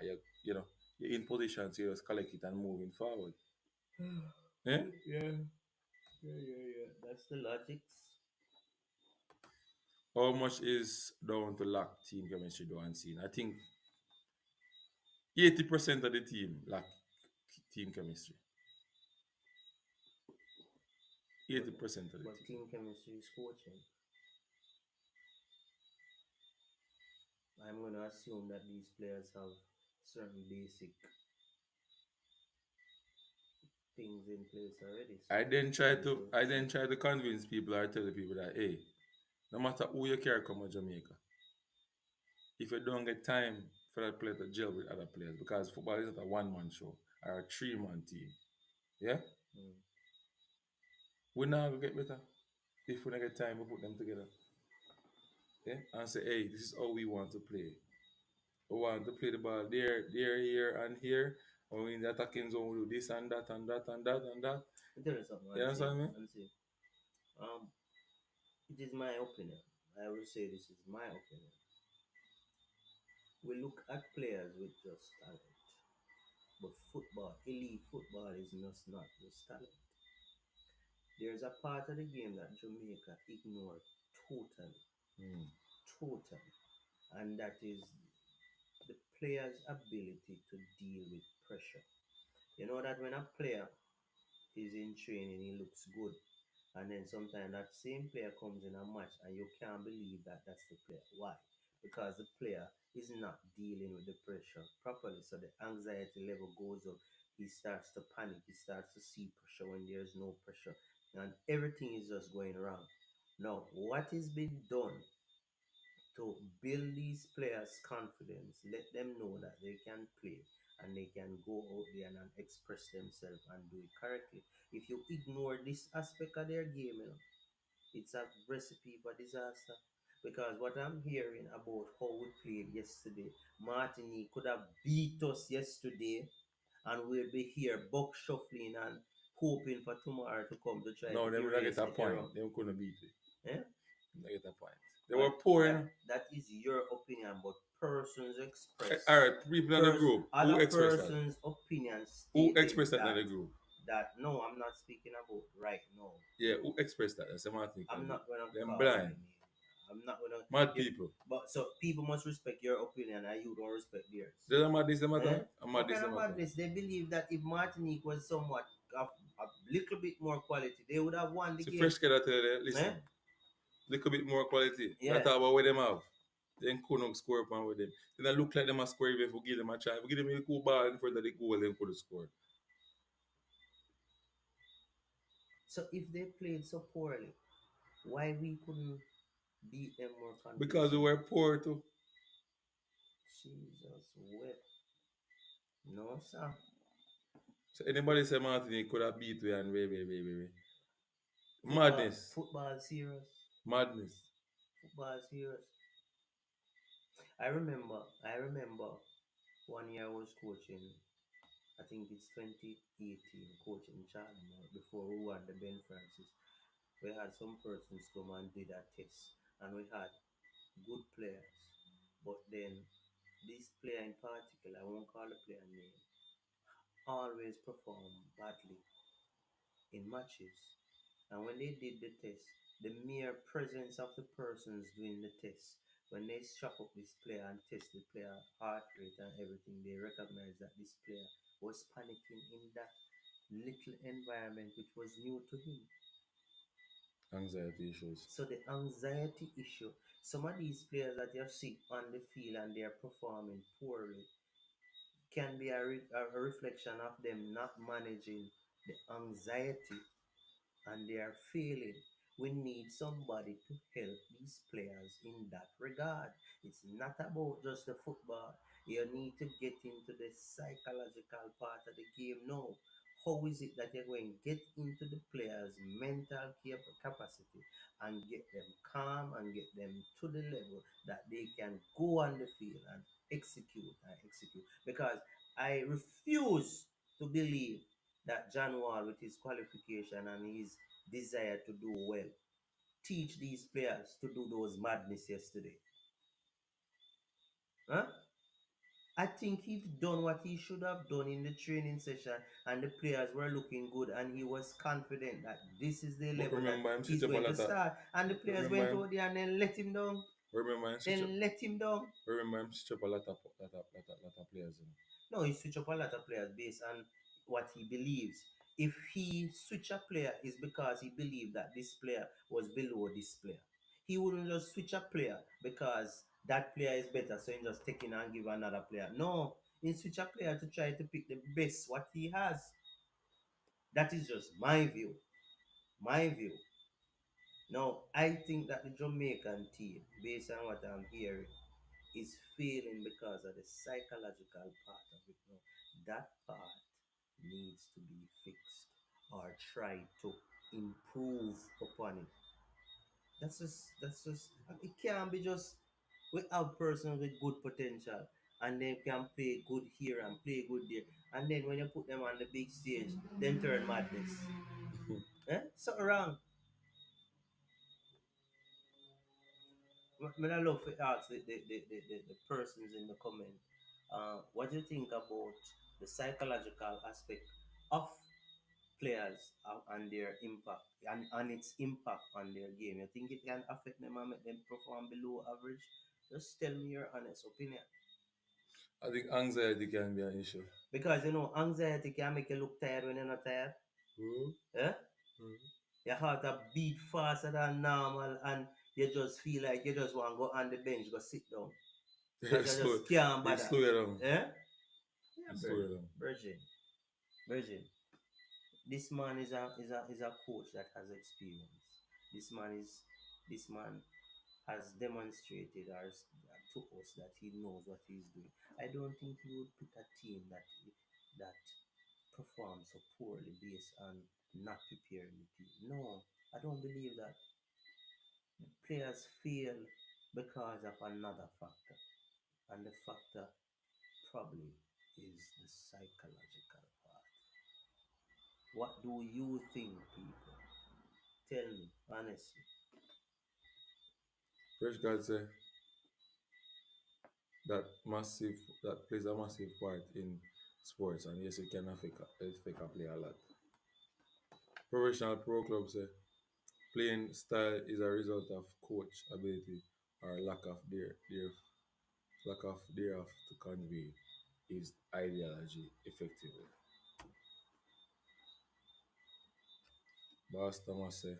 And you know, you're in position to just collect it and moving forward. Eh? Yeah, yeah. That's the logics. How much is down to lack team chemistry though unseen? I think 80% of the team lack team chemistry. But 80% of the but team. team chemistry is coaching. I'm gonna assume that these players have certain basic things in place already. So trying to I see. then try to convince people or tell the people that hey, no matter who you carry come to Jamaica, if you don't get time for that player to gel with other players, because football is not a one-man show or a three-man team. Yeah? Mm. We now get better if we don't get time to put them together. Yeah? And say, hey, this is how we want to play. We want to play the ball there, here, and here. Or in the attacking zone, we do this and that and that and that and that. I'll tell you something, You understand me? and see. Um, it is my opinion. I will say this is my opinion. We look at players with just talent, but football, elite football, is just not just talent. There's a part of the game that Jamaica ignored totally, Mm. totally, and that is the player's ability to deal with pressure. You know that when a player is in training, he looks good. And then sometimes that same player comes in a match and you can't believe that that's the player. Why? Because the player is not dealing with the pressure properly. So the anxiety level goes up. He starts to panic. He starts to see pressure when there's no pressure. And everything is just going wrong. Now, what is being done to build these players' confidence, let them know that they can play and they can go out there and express themselves and do it correctly. If you ignore this aspect of their game, it's a recipe for disaster. Because what I'm hearing about how we played yesterday, Martinique could have beat us yesterday, and we'll be here buck shuffling and hoping for tomorrow to come to try No, to they would not get erase a the error. point. They couldn't beat it. Eh? They get a point. They were Well, poor, you that know. that is your opinion, but persons All express right, people in the group. Who other expressed that? persons' opinions Who stated expressed that in the that group? no, I'm not speaking about right now. Yeah, No, who expressed that? That's a Martinique I'm group. not gonna Them call blind. any name. I'm not gonna Mad give. people. But so people must respect your opinion, and you don't respect theirs. There's a madness the Eh? matter. A What madness kind the of matter. madness? They believe that if Martinique was somewhat of a little bit more quality, they would have won the So game. fresh kid tell you, Eh? listen, little bit more quality. That's Yeah. about what them have. Then couldn't score upon with them. Then I look like them a score even if we give them a try. If we give them a cool ball in front of the goal, then could score. So if they played so poorly, why we couldn't beat them more Because we convincingly? were poor too. Jesus whip. No, sir. So anybody say Martinique could have beat we and way. Football, Madness. football serious. Madness. Football serious. I remember one year I was coaching, I think it's 2018, coaching Charlemont before we won the Ben Francis. We had some persons come and did a test, and we had good players. But then this player in particular, I won't call the player name, always perform badly in matches. And when they did the test, the mere presence of the persons doing the test, when they strap up this player and test the player heart rate and everything, they recognize that this player was panicking in that little environment which was new to him. Anxiety issues. So the anxiety issue, some of these players that you see on the field and they are performing poorly, can be a reflection of them not managing the anxiety and they are failing. We need somebody to help these players in that regard. It's not about just the football. You need to get into the psychological part of the game now. How is it that you're going to get into the players' mental capacity and get them calm and get them to the level that they can go on the field and execute and execute? Because I refuse to believe that John Wall, with his qualification and his desire to do well, teach these players to do those madness yesterday? Huh? I think he done what he should have done in the training session, and the players were looking good, and he was confident that this is the But 11 that remember him he's switch up a going to lot of. start. And the players Remember went him. out there and then let him down. Remember him switch up. Then let him down. Remember him switch up a lot of players. No, he switch up a lot of players based on what he believes. If he switch a player, is because he believed that this player was below this player. He wouldn't just switch a player because that player is better, so he just take in and give another player. No, he switch a player to try to pick the best what he has. That is just my view. My view. Now, I think that the Jamaican team, based on what I'm hearing, is failing because of the psychological part of it. Now, that part needs to be fixed or try to improve upon it. That's just it can't be just we have persons with good potential and they can play good here and play good there. And then when you put them on the big stage, then turn madness. Eh? Something wrong. I love to ask the persons in the comment, what do you think about the psychological aspect of players and their impact and its impact on their game? You think it can affect them and make them perform below average? Just tell me your honest opinion. I think anxiety can be an issue. Because anxiety can make you look tired when you're not tired. Mm-hmm. Eh? Mm-hmm. Your heart a beat faster than normal and you just feel like you just want to go on the bench, go sit down. Because you slow, just can't it bother. slow you down. Eh? Yeah, It slow you down. Virgin. Virgin. This man is a coach that has experience. This man is this man has demonstrated to us that he knows what he's doing. I don't think he would pick a team that performs so poorly based on not preparing the team. No, I don't believe that. Players fail because of another factor, and the factor probably is the psychological part. What do you think, people? Tell me honestly. Fresh God say that plays a massive part in sports, and yes, it can affect a player a lot. Professional pro clubs say playing style is a result of coach ability or lack of thereof to convey his ideology effectively. Boss Thomas say,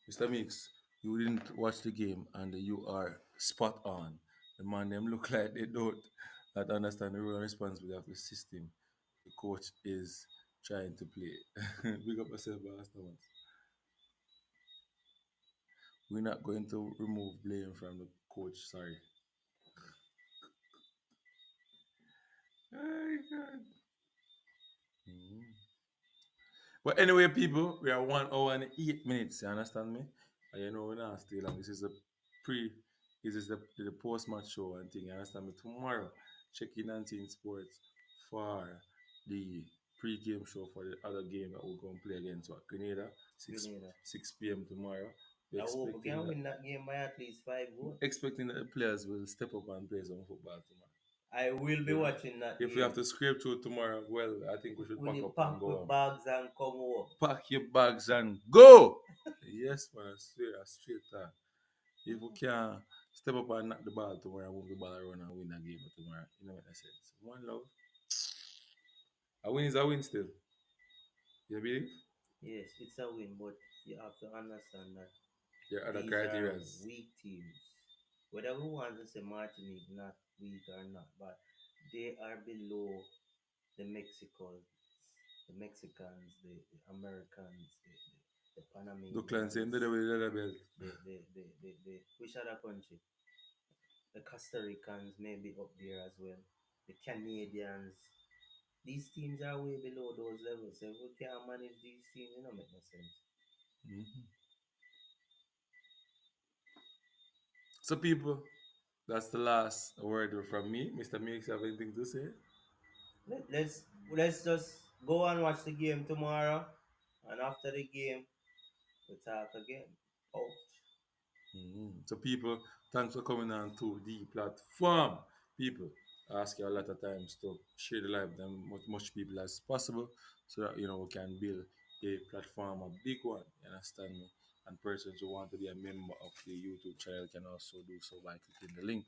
Mr. Mix, you didn't watch the game and you are spot on. The man them look like they don't not understand the role and responsibility of the system the coach is trying to play. Big up yourself, Boss Thomas. We're not going to remove blame from the coach, sorry. Oh, God. Mhm. But anyway, people, we are 1 hour and 8 minutes. You understand me? And you know we're not stay long. Pre, this is the post match show and thing. You understand me? Tomorrow, check in and see in sports for the pre-game show for the other game that we're going to play against what Grenada, 6 Grenada. 6 p.m. tomorrow. We're I hope we can win that game by at least 5 goals. expecting that the players will step up and play some football tomorrow. I will be watching that If game. we have to scrape through tomorrow, well, I think we should We pack need up pack and go with home. bags and come home. Pack your bags and go. Yes, man, I swear, I straight that. If we can step up and knock the ball tomorrow, move the ball around and win that game tomorrow, you know what I said. One love. A win is a win still. You believe? Yes, it's a win, but you have to understand that There are other these are criteria. weak teams. Whether we want to say Martinique not weak or not, but they are below the Mexicans, the Americans, the The clan saying Panamanians, the with the other belt. which other country? The Costa Ricans may be up there as well. The Canadians. These teams are way below those levels. So if we can't manage these teams, it don't make no sense. Mhm. So, people, that's the last word from me. Mr. Mix, you have anything to say? Let's just Go and watch the game tomorrow, and after the game, we talk again. Out. So, people, thanks for coming on to the platform. People, I ask you a lot of times to share the live with them much people as possible so that we can build a platform, a big one. You understand me? And persons who want to be a member of the YouTube channel can also do so by clicking the link,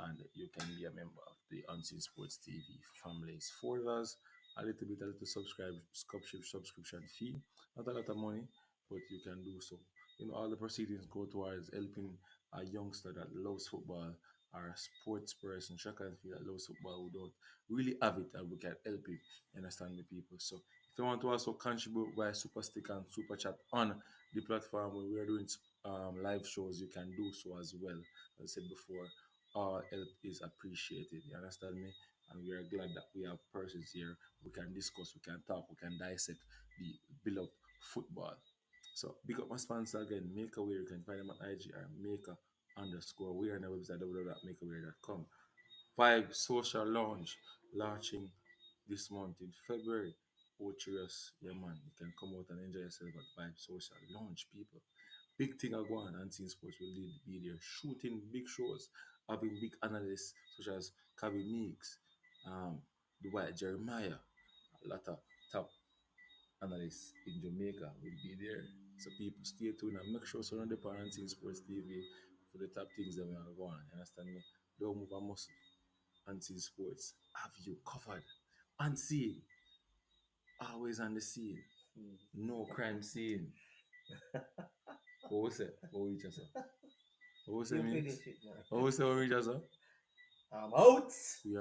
and you can be a member of the Unseen Sports TV family. It's $4, a little subscription fee, not a lot of money, but you can do so. All the proceedings go towards helping a youngster that loves football or a sports person, track and field that loves football who don't really have it, and we can help him. You understand me, people? So if you want to also contribute by super stick and super chat on the platform where we are doing live shows, you can do so as well. As I said before, all help is appreciated. You understand me? And we are glad that we have persons here. We can discuss, we can talk, we can dissect the beloved football. So big up my sponsor again, Makeaware. You can find them on IG or Maker underscore. We are on the website www.makeaware.com. Vibe Social Lounge launching this month in February. Oh, cheers, yeah, man. You can come out and enjoy yourself at Vibe Social Lounge, people. Big thing are going on. Team Sports will be there shooting big shows, having big analysts such as Kavi Meeks, the White Jeremiah, a lot of top analysts in Jamaica will be there. So people stay tuned and make sure surround the parents in Sports TV for the top things that we are going. You understand me? Don't move a muscle. Unseen Sports have you covered. Unseen, always on the scene. Mm. No crime scene. What was it? What we just said? What was it You means? finish it, man. What was it? What we just said? I'm out. We